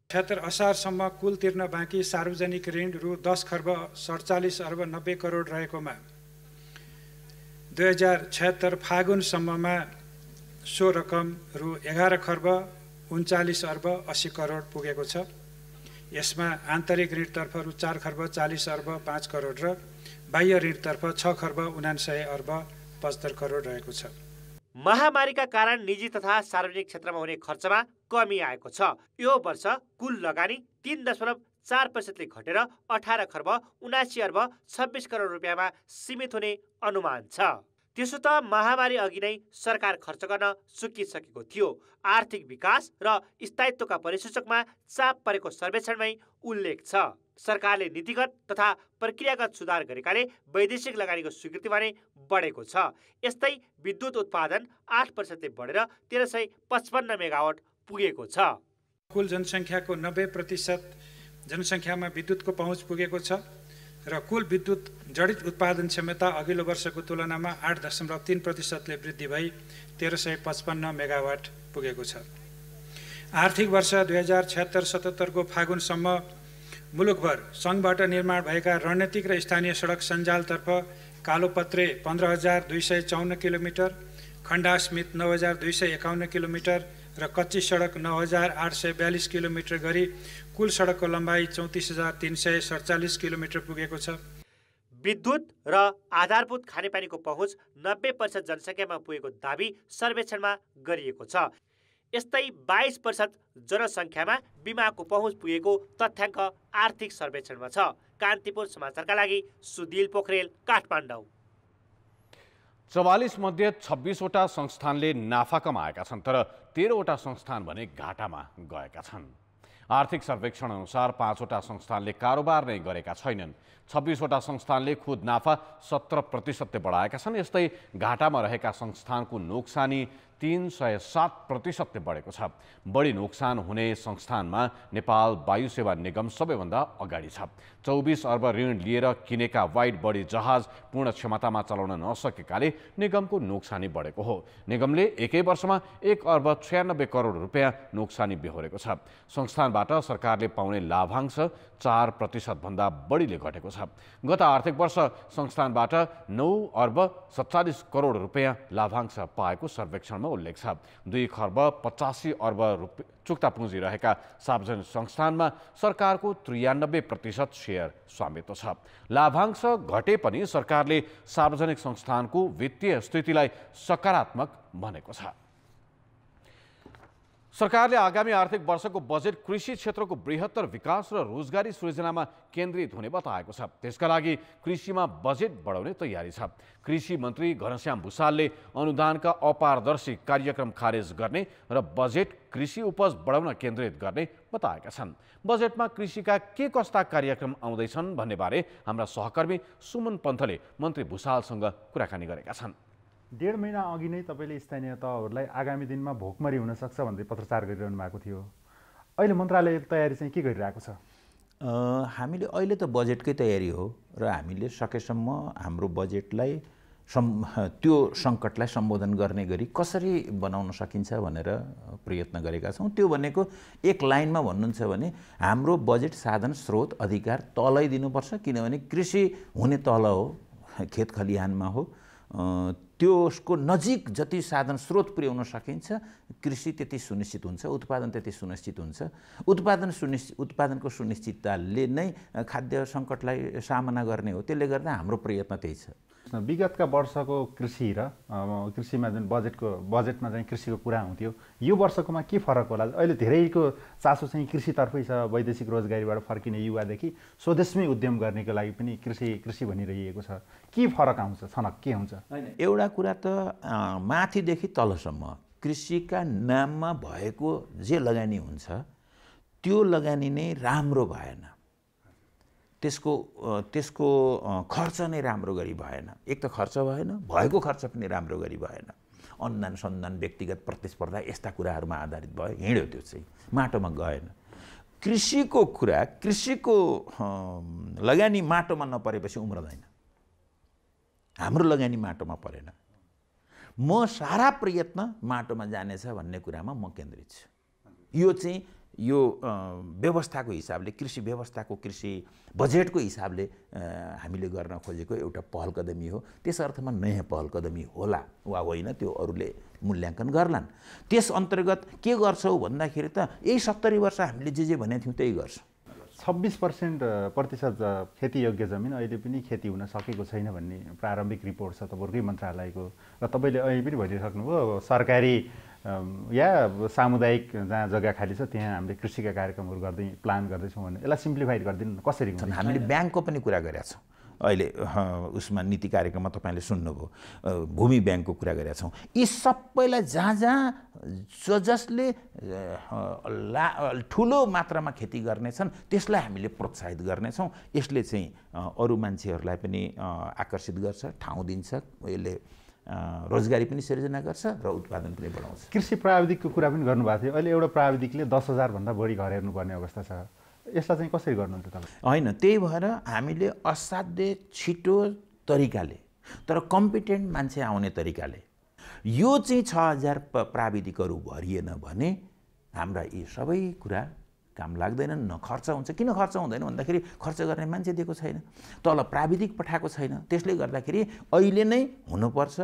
76 असारसम्म कुल तिर्न बाँकी सार्वजनिक ऋण रु 10 खर्ब 47 अर्ब 90 करोड रहेकोमा 2076 फागुनसम्ममा सो रकम रु 11 खर्ब 39 अर्ब 80 करोड पुगेको छ। यसमा आन्तरिक ऋणतर्फ रु 4 खर्ब 40 अर्ब 5 करोड र बाह्य ऋणतर्फ 6 खर्ब 79 अर्ब 75 करोड रहेको छ। महामारीका कारण निजी तथा सार्वजनिक क्षेत्रमा हुने खर्चमा कमी आएको छ। यो वर्ष कुल लगानी 3.4%ले घटेर 18 खर्ब 79 अर्ब 26 करोड रुपियाँमा सीमित हुने अनुमान छ। त्यसो त महामारी अघि नै सरकार खर्च गर्न सुकिसकेको थियो। आर्थिक विकास र स्थायित्वका परिसूचकमा चाप परेको सर्वेक्षणमै उल्लेख छ। सरकारले नीतिगत तथा प्रक्रियागत सुधार गरेकाले वैदेशिक लगानीको स्वीकृति भने बढेको छ। यस्तै विद्युत उत्पादन 8%ले बढेर 1355 मेगावाट पुगेको छ। कुल जनसङ्ख्याको 90% जनसङ्ख्यामा विद्युतको पहुँच पुगेको छ र कुल विद्युत जडित उत्पादन क्षमता अघिल्लो वर्षको तुलनामा 8.3%ले वृद्धि भई 1355 मेगावाट पुगेको छ। आर्थिक वर्ष 2076-77 को फागुनसम्म मुलुकभर सङ्घबाट निर्माण भएका रणनीतिक र स्थानीय सडक सञ्जालतर्फ कालोपत्रे 15,254 किलोमिटर, खण्डास्मित 9251 किलोमिटर र कच्ची सडक 9842 किलोमिटर गरी कुल सडकको लम्बाइ 34347 किलोमिटर पुगेको छ। विद्युत र आधारभूत खानेपानीको पहुँच 90% जनसङ्ख्यामा पुगेको दाबी सर्वेक्षणमा गरिएको छ। यस्तै 22% जनसङ्ख्यामा बिमाको पहुँच पुगेको तथ्याङ्क आर्थिक सर्वेक्षणमा छ। कान्तिपुर समाचारका लागि सुदिल पोखरेल, काठमाडौँ। 44 मध्ये 26वटा संस्थानले नाफा कमाएका छन्, तर 13वटा संस्थान भने घाटामा गएका छन्। आर्थिक सर्वेक्षण अनुसार 5वटा संस्थानले कारोबार नै गरेका छैनन्। 26वटा संस्थानले खुद नाफा 70% बढाएका छन्। यस्तै घाटामा रहेका संस्थानको नोक्सानी 307% बढेको छ। बढी नोक्सान हुने संस्थानमा नेपाल वायु सेवा निगम सबैभन्दा अगाडि छ। 24 अर्ब ऋण लिएर किनेका वाइड बडी जहाज पूर्ण क्षमतामा चलाउन नसकेकाले निगमको नोक्सानी बढेको हो। निगमले एकै वर्षमा 1 अर्ब 96 करोड रुपियाँ नोक्सानी बेहोरेको छ। संस्थानबाट सरकारले पाउने लाभांश 4% भन्दा बढीले घटेको छ। गत आर्थिक वर्ष संस्थानबाट 9 अर्ब 47 करोड रुपियाँ लाभांश पाएको सर्वेक्षणमा उल्लेख छ। 2 खर्ब 85 अर्ब चुक्ता पुँजी रहेका सार्वजनिक संस्थानमा सरकारको 93% शेयर स्वामित्व छ। लाभांश घटे पनि सरकारले सार्वजनिक संस्थानको वित्तीय स्थितिलाई सकारात्मक भनेको छ। सरकारले आगामी आर्थिक वर्षको बजेट कृषि क्षेत्रको बृहत्तर विकास र रोजगारी सृजनामा केन्द्रित हुने बताएको छ। त्यसका लागि कृषिमा बजेट बढाउने तयारी छ। कृषि मन्त्री घनश्याम भुसालले अनुदानका अपारदर्शी कार्यक्रम खारेज गर्ने र बजेट कृषि उपज बढाउन केन्द्रित गर्ने बताएका छन्। बजेटमा कृषिका के कस्ता कार्यक्रम आउँदैछन् भन्ने बारे हाम्रा सहकर्मी सुमन पन्थले मन्त्री भुसालसँग कुराकानी गरेका छन्। 1.5 महिना अघि नै तपाईँले स्थानीय तहहरूलाई आगामी दिनमा भोकमरी हुन सक्छ भन्दै पत्रचार गरिरहनु भएको थियो। अहिले मन्त्रालयले तयारी चाहिँ के गरिरहेको छ? हामीले अहिले त बजेटकै तयारी हो र हामीले सकेसम्म हाम्रो बजेटलाई त्यो सङ्कटलाई सम्बोधन गर्ने गरी कसरी बनाउन सकिन्छ भनेर प्रयत्न गरेका छौँ। त्यो भनेको एक लाइनमा भन्नुहुन्छ भने हाम्रो बजेट साधन स्रोत अधिकार तलै दिनुपर्छ, किनभने कृषि हुने तल हो, खेत खलिहानमा हो। त्यसको नजिक जति साधन स्रोत पुर्याउन सकिन्छ कृषि त्यति सुनिश्चित हुन्छ, उत्पादन त्यति सुनिश्चित हुन्छ। उत्पादनको सुनिश्चितताले नै खाद्य सङ्कटलाई सामना गर्ने हो। त्यसले गर्दा हाम्रो प्रयत्न त्यही छ। विगतका वर्षको कृषि र कृषिमा जुन बजेटमा चाहिँ कृषिको कुरा हुन्थ्यो, यो वर्षकोमा के फरक होला? अहिले धेरैको चासो चाहिँ कृषितर्फै छ। वैदेशिक रोजगारीबाट फर्किने युवादेखि स्वदेशमै उद्यम गर्नेको लागि पनि कृषि भनिरहेको छ। के फरक आउँछ? छनक के हुन्छ? एउटा कुरा त माथिदेखि तलसम्म कृषिका नाममा भएको जे लगानी हुन्छ त्यो लगानी नै राम्रो भएन। त्यसको खर्च नै राम्रो गरी भएन। एक त खर्च भएन, भएको खर्च पनि राम्रो गरी भएन। अनुदान सन्दान व्यक्तिगत प्रतिस्पर्धा यस्ता कुराहरूमा आधारित भयो, हिँड्यो, त्यो चाहिँ माटोमा गएन। कृषिको कुरा, कृषिको लगानी माटोमा नपरेपछि उम्रदैन। हाम्रो लगानी माटोमा परेन। म सारा प्रयत्न माटोमा जानेछ भन्ने कुरामा म केन्द्रित छु। यो चाहिँ यो व्यवस्थाको हिसाबले, कृषि व्यवस्थाको, कृषि बजेटको हिसाबले हामीले गर्न खोजेको एउटा पहल कदमी हो। त्यस अर्थमा नयाँ पहल कदमी होला वा होइन त्यो अरूले मूल्याङ्कन गर्लान्। त्यस अन्तर्गत के गर्छौ भन्दाखेरि त यही 70 वर्ष हामीले जे भनेको थियौँ त्यही गर्छ। 26% खेतीयोग्य जमिन अहिले पनि खेती हुन सकेको छैन भन्ने प्रारम्भिक रिपोर्ट छ तपाईँकै मन्त्रालयको, र तपाईँले अहिले पनि भनिसक्नुभयो सरकारी या सामुदायिक जहाँ जग्गा खाली छ त्यहाँ हामीले कृषिका कार्यक्रमहरू प्लान गर्दैछौँ भने यसलाई सिम्प्लिफाइड गरिदिनु कसरी? हामीले ब्याङ्कको पनि कुरा गरेका छौँ। अहिले उसमा नीति कार्यक्रममा तपाईँले सुन्नुभयो, भूमि ब्याङ्कको कुरा गरेका छौँ। यी सबैलाई जहाँ जसले ठुलो मात्रामा खेती गर्नेछन् त्यसलाई हामीले प्रोत्साहित गर्नेछौँ। यसले चाहिँ अरू मान्छेहरूलाई पनि आकर्षित गर्छ, ठाउँ दिन्छ, यसले रोजगारी पनि सिर्जना गर्छ र उत्पादन पनि बढाउँछ। कृषि प्राविधिकको कुरा पनि गर्नुभएको थियो। अहिले एउटा प्राविधिकले 10,000 भन्दा बढी घर हेर्नुपर्ने अवस्था छ। यसलाई चाहिँ कसरी गर्नुहुन्छ तपाईँ? होइन, त्यही भएर हामीले असाध्यै छिटो तरिकाले तर कम्पिटेन्ट मान्छे आउने तरिकाले यो चाहिँ 6,000 प्राविधिकहरू भरिएन भने हाम्रा यी सबै कुरा काम लाग्दैनन्। न खर्च हुन्छ। किन खर्च हुँदैन भन्दाखेरि खर्च गर्ने मान्छे दिएको छैन, तल प्राविधिक पठाएको छैन। त्यसले गर्दाखेरि अहिले नै हुनुपर्छ,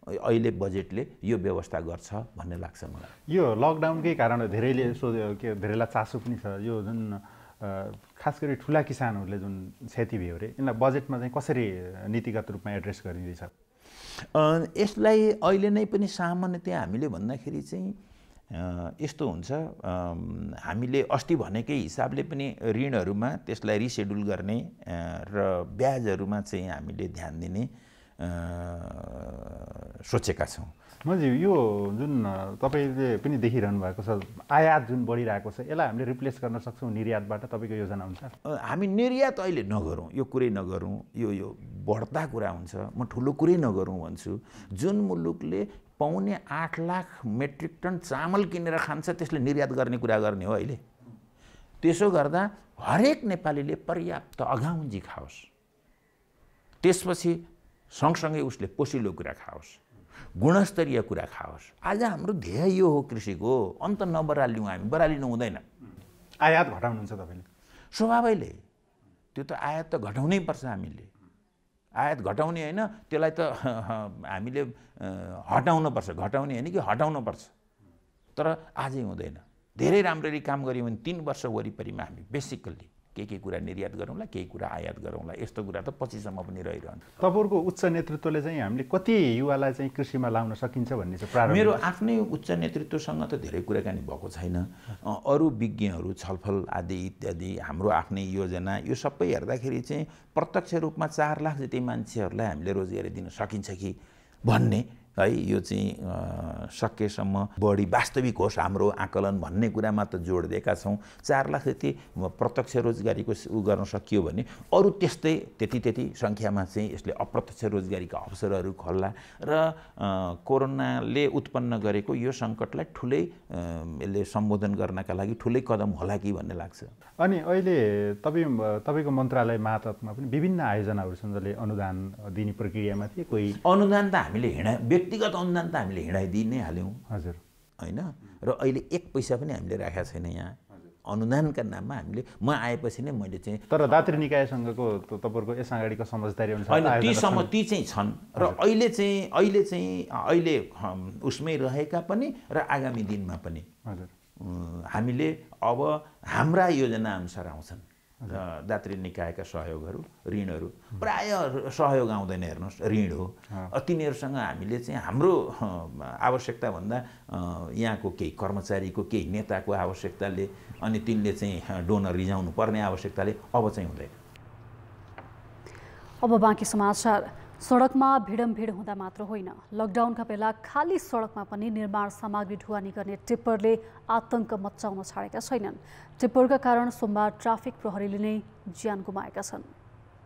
अहिले बजेटले यो व्यवस्था गर्छ भन्ने लाग्छ मलाई। यो लकडाउनकै कारण धेरैलाई चासो पनि छ। यो जुन खास गरी ठुला किसानहरूले जुन क्षति भयो अरे यिनलाई बजेटमा चाहिँ कसरी नीतिगत रूपमा एड्रेस गरिँदैछ? यसलाई अहिले नै पनि सामान्यतया हामीले भन्दाखेरि चाहिँ यस्तो हुन्छ, हामीले अस्ति भनेकै हिसाबले पनि ऋणहरूमा त्यसलाई रिसेड्युल गर्ने र ब्याजहरूमा चाहिँ हामीले ध्यान दिने सोचेका छौँ। मजी यो जुन तपाईँले पनि देखिरहनु भएको छ आयात जुन बढिरहेको छ यसलाई हामीले रिप्लेस गर्न सक्छौँ निर्यातबाट तपाईँको योजना अनुसार? हामी निर्यात अहिले नगरौँ, यो कुरै नगरौँ, यो बढ्दा कुरा हुन्छ। म ठुलो कुरै नगरौँ भन्छु। जुन मुलुकले पाउने 8 लाख मेट्रिक टन चामल किनेर खान्छ त्यसले निर्यात गर्ने कुरा गर्ने हो अहिले। त्यसो गर्दा हरेक नेपालीले पर्याप्त अघाउन्जी खाओस्, त्यसपछि सँगसँगै उसले पोसिलो कुरा खाओस्, गुणस्तरीय कुरा खाओस्। आज हाम्रो ध्येय यो हो कृषिको, अन्त नबरालिउँ हामी, बरालिनु हुँदैन। आयात घटाउनुहुन्छ तपाईँले? स्वभावैले त्यो त आयात त घटाउनै पर्छ। हामीले आयात घटाउने होइन, त्यसलाई त हामीले हटाउनु पर्छ। घटाउने होइन कि हटाउनु पर्छ। तर आजै हुँदैन। धेरै राम्ररी काम गऱ्यौँ भने 3 वर्ष वरिपरिमा हामी बेसिकल्ली के कुरा निर्यात गरौँला, केही कुरा आयात गरौँला, यस्तो कुरा त पछिसम्म पनि रहिरहन्छ। तपाईँको उच्च नेतृत्वले चाहिँ हामीले कति युवालाई चाहिँ कृषिमा लाउन सकिन्छ भन्ने चाहिँ प्रारम्भ? मेरो आफ्नै उच्च नेतृत्वसँग त धेरै कुराकानी भएको छैन। अरू विज्ञहरू छलफल आदि इत्यादि, हाम्रो आफ्नै योजना, यो सबै हेर्दाखेरि चाहिँ प्रत्यक्ष रूपमा 4 लाख जति मान्छेहरूलाई हामीले रोजगारी दिन सकिन्छ कि भन्ने है, यो चाहिँ सकेसम्म बढी वास्तविक होस् हाम्रो आकलन भन्ने कुरामा त जोड दिएका छौँ। 4 लाख जति प्रत्यक्ष रोजगारीको गर्न सकियो भने अरू त्यति सङ्ख्यामा चाहिँ यसले अप्रत्यक्ष रोजगारीका अवसरहरू खोल्ला र कोरोनाले उत्पन्न गरेको यो सङ्कटलाई ठुलै यसले सम्बोधन गर्नका लागि ठुलै कदम होला कि भन्ने लाग्छ। अनि अहिले तपाईँको मन्त्रालय मातहतमा पनि विभिन्न आयोजनाहरू छन् जसले अनुदान दिने प्रक्रियामा थिए। कोही अनुदान त हामीले व्यक्तिगत अनुदान त हामीले हिँडाइदिई नै हाल्यौँ। हजुर, होइन? र अहिले 1 पैसा पनि हामीले राखेका छैन यहाँ अनुदानका नाममा। हामीले म आएपछि नै मैले चाहिँ तर दात्री निकायसँगको तपाईँहरूको यस अगाडिको समझदारी अनुसार ती चाहिँ छन् र अहिले उसमै रहेका पनि र आगामी दिनमा पनि हामीले अब हाम्रा योजना अनुसार आउँछन् र दात्री निकायका सहयोगहरू, ऋणहरू प्राय सहयोग आउँदैन। हेर्नुहोस्, ऋण हो। तिनीहरूसँग हामीले चाहिँ हाम्रो आवश्यकताभन्दा यहाँको केही कर्मचारीको, केही नेताको आवश्यकताले अनि तिनले चाहिँ डोनर रिझाउनु पर्ने आवश्यकताले अब चाहिँ हुँदैन। अब बाँकी समाचार। सडकमा भिडमभिड हुँदा मात्र होइन, लकडाउनका बेला खाली सडकमा पनि निर्माण सामग्री ढुवानी गर्ने टिप्परले आतंक मच्चाउन छाडेका छैनन्। टिप्परका कारण सोमबार ट्राफिक प्रहरीले नै ज्यान गुमाएका छन्।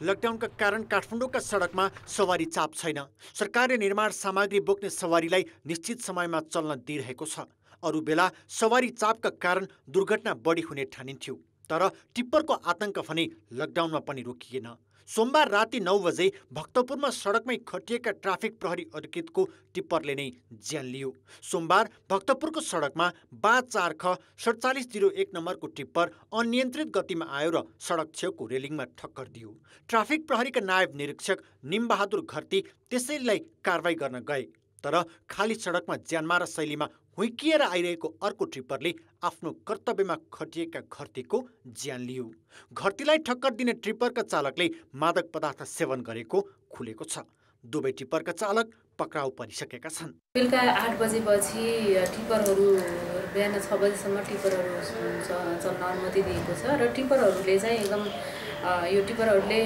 लकडाउनका कारण काठमाडौँका सडकमा सवारी चाप छैन। सरकारले निर्माण सामग्री बोक्ने सवारीलाई निश्चित समयमा चल्न दिइरहेको छ। अरू बेला सवारी चापका कारण दुर्घटना बढी हुने ठानिन्थ्यो, तर टिप्परको आतंक भने लकडाउनमा पनि रोकिएन। सोमबार राति 9 बजे भक्तपुरमा सडकमै खटिएका ट्राफिक प्रहरी अधिकृतको टिप्परले नै ज्यान लियो। सोमबार भक्तपुरको सडकमा 4ख 4701 नम्बरको टिप्पर अनियन्त्रित गतिमा आयो र सडक छेउको रेलिङमा ठक्कर दियो। ट्राफिक प्रहरीका नायब निरीक्षक निमबहादुर घरती त्यसैलाई कारवाही गर्न गए, तर खाली सडकमा ज्यानमारा शैलीमा हुइकिएर आइरहेको अर्को ट्रिप्परले आफ्नो कर्तव्यमा खटिएका घरतीको ज्यान लियो। घरतीलाई ठक्कर दिने ट्रिप्परका चालकले मादक पदार्थ सेवन गरेको खुलेको छ। दुवै टिप्परका चालक पक्राउ परिसकेका छन्। बेलुका 8 बजेपछि टिप्परहरू बिहान 6 बजेसम्म टिप्परहरू चल्न अनुमति दिएको छ र टिप्परहरूले चाहिँ एकदम यो टिप्परहरूले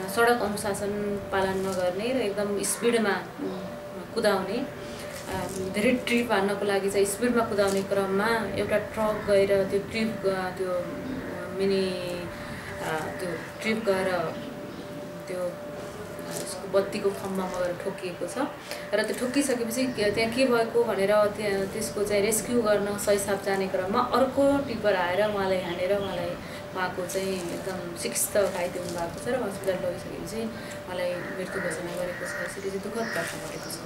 सडक अनुशासन पालन नगर्ने र एकदम स्पिडमा कुदाउने, धेरै ट्रिप हान्नको लागि चाहिँ स्पिडमा कुदाउने क्रममा एउटा ट्रक गएर त्यो ट्रिप गएर त्यो बत्तीको खम्बामा गएर ठोकिएको छ र त्यो ठोकिसकेपछि त्यहाँ के भएको भनेर त्यसको चाहिँ रेस्क्यु गर्न सहीसाप जाने क्रममा अर्को टिप्पर आएर उहाँलाई हानेर उहाँको चाहिँ एकदम शिक्षित घाइते हुनुभएको छ र हस्पिटल लगिसकेपछि उहाँलाई मृत्यु घोषणा गरेको छ। यसरी चाहिँ दुःखद घटना भएको छ।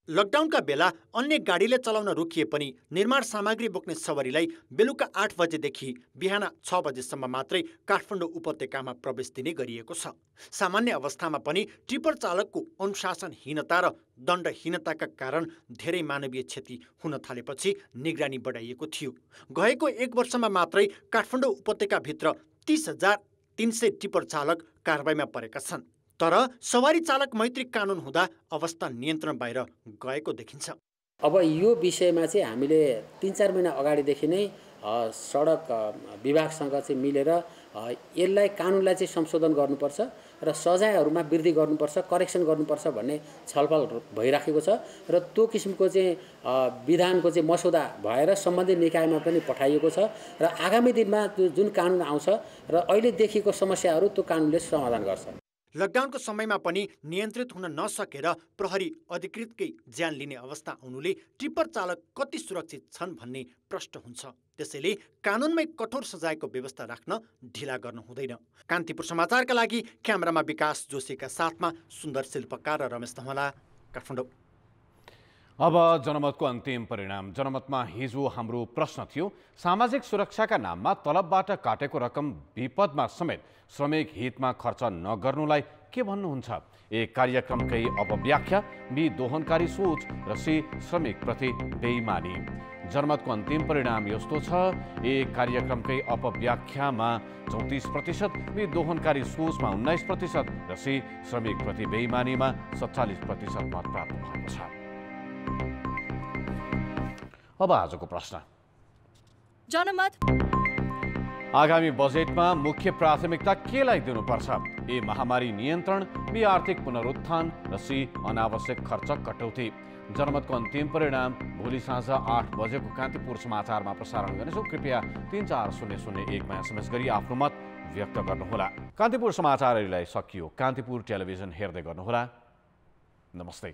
लकडाउनका बेला अन्य गाडीले चलाउन रोकिए पनि निर्माण सामग्री बोक्ने सवारीलाई बेलुका 8 बजेदेखि बिहान 6 बजेसम्म मात्रै काठमाडौँ उपत्यकामा प्रवेश दिने गरिएको छ। सामान्य अवस्थामा पनि टिपर चालकको अनुशासनहीनता र दण्डहीनताका कारण धेरै मानवीय क्षति हुन थालेपछि निगरानी बढाइएको थियो। गएको 1 वर्षमा मात्रै काठमाडौँ उपत्यकाभित्र 30,300 टिपर चालक कारबाहीमा परेका छन्। तर सवारी चालक मैत्री कानुन हुँदा अवस्था नियन्त्रण बाहिर गएको देखिन्छ। अब यो विषयमा चाहिँ हामीले 3-4 महिना अगाडिदेखि नै सडक विभागसँग चाहिँ मिलेर यसलाई कानुनलाई चाहिँ संशोधन गर्नुपर्छ र सजायहरूमा वृद्धि गर्नुपर्छ, करेक्सन गर्नुपर्छ भन्ने छलफल भइराखेको छ र त्यो किसिमको चाहिँ विधानको चाहिँ मसौदा भएर सम्बन्धित निकायमा पनि पठाइएको छ र आगामी दिनमा त्यो जुन कानुन आउँछ र अहिले देखिएको समस्याहरू त्यो कानुनले समाधान गर्छ। लकडाउनको समयमा पनि नियन्त्रित हुन नसकेर प्रहरी अधिकृतकै ज्यान लिने अवस्था आउनुले टिप्पर चालक कति सुरक्षित छन् भन्ने प्रश्न हुन्छ। त्यसैले कानुनमै कठोर सजायको व्यवस्था राख्न ढिला गर्नु हुँदैन। कान्तिपुर समाचारका लागि क्यामेरामा विकास जोशीका साथमा सुन्दर शिल्पकार र रमेश धमला, काठमाडौँ। अब जनमतको अन्तिम परिणाम। जनमतमा हिजो हाम्रो प्रश्न थियो, सामाजिक सुरक्षाका नाममा तलबबाट काटेको रकम विपदमा समेत श्रमिक हितमा खर्च नगर्नुलाई के भन्नुहुन्छ? ए कार्यक्रमकै अपव्याख्या, बी दोहनकारी सोच र सी श्रमिकप्रति बेइमानी। जनमतको अन्तिम परिणाम यस्तो छ, ए कार्यक्रमकै अपव्याख्यामा 34%, बी दोहनकारी सोचमा 19% र सी श्रमिकप्रति बेइमानीमा 47% मत प्राप्त भएको छ। अब आजको प्रश्न। जनमत आगामी बजेटमा मुख्य प्राथमिकता केलाई दिनुपर्छ? ए महामारी नियन्त्रण, बी आर्थिक पुनरुत्थान र सी अनावश्यक खर्च कटौती। जनमतको अन्तिम परिणाम भोलि साँझ 8 बजेको कान्तिपुर समाचारमा प्रसारण गर्नेछौँ। कृपया 34001मा SMS गरी आफ्नो मत व्यक्त गर्नुहोला। कान्तिपुर समाचार अहिलेलाई सकियो। कान्तिपुर टेलिभिजन हेर्दै गर्नुहोला। नमस्ते।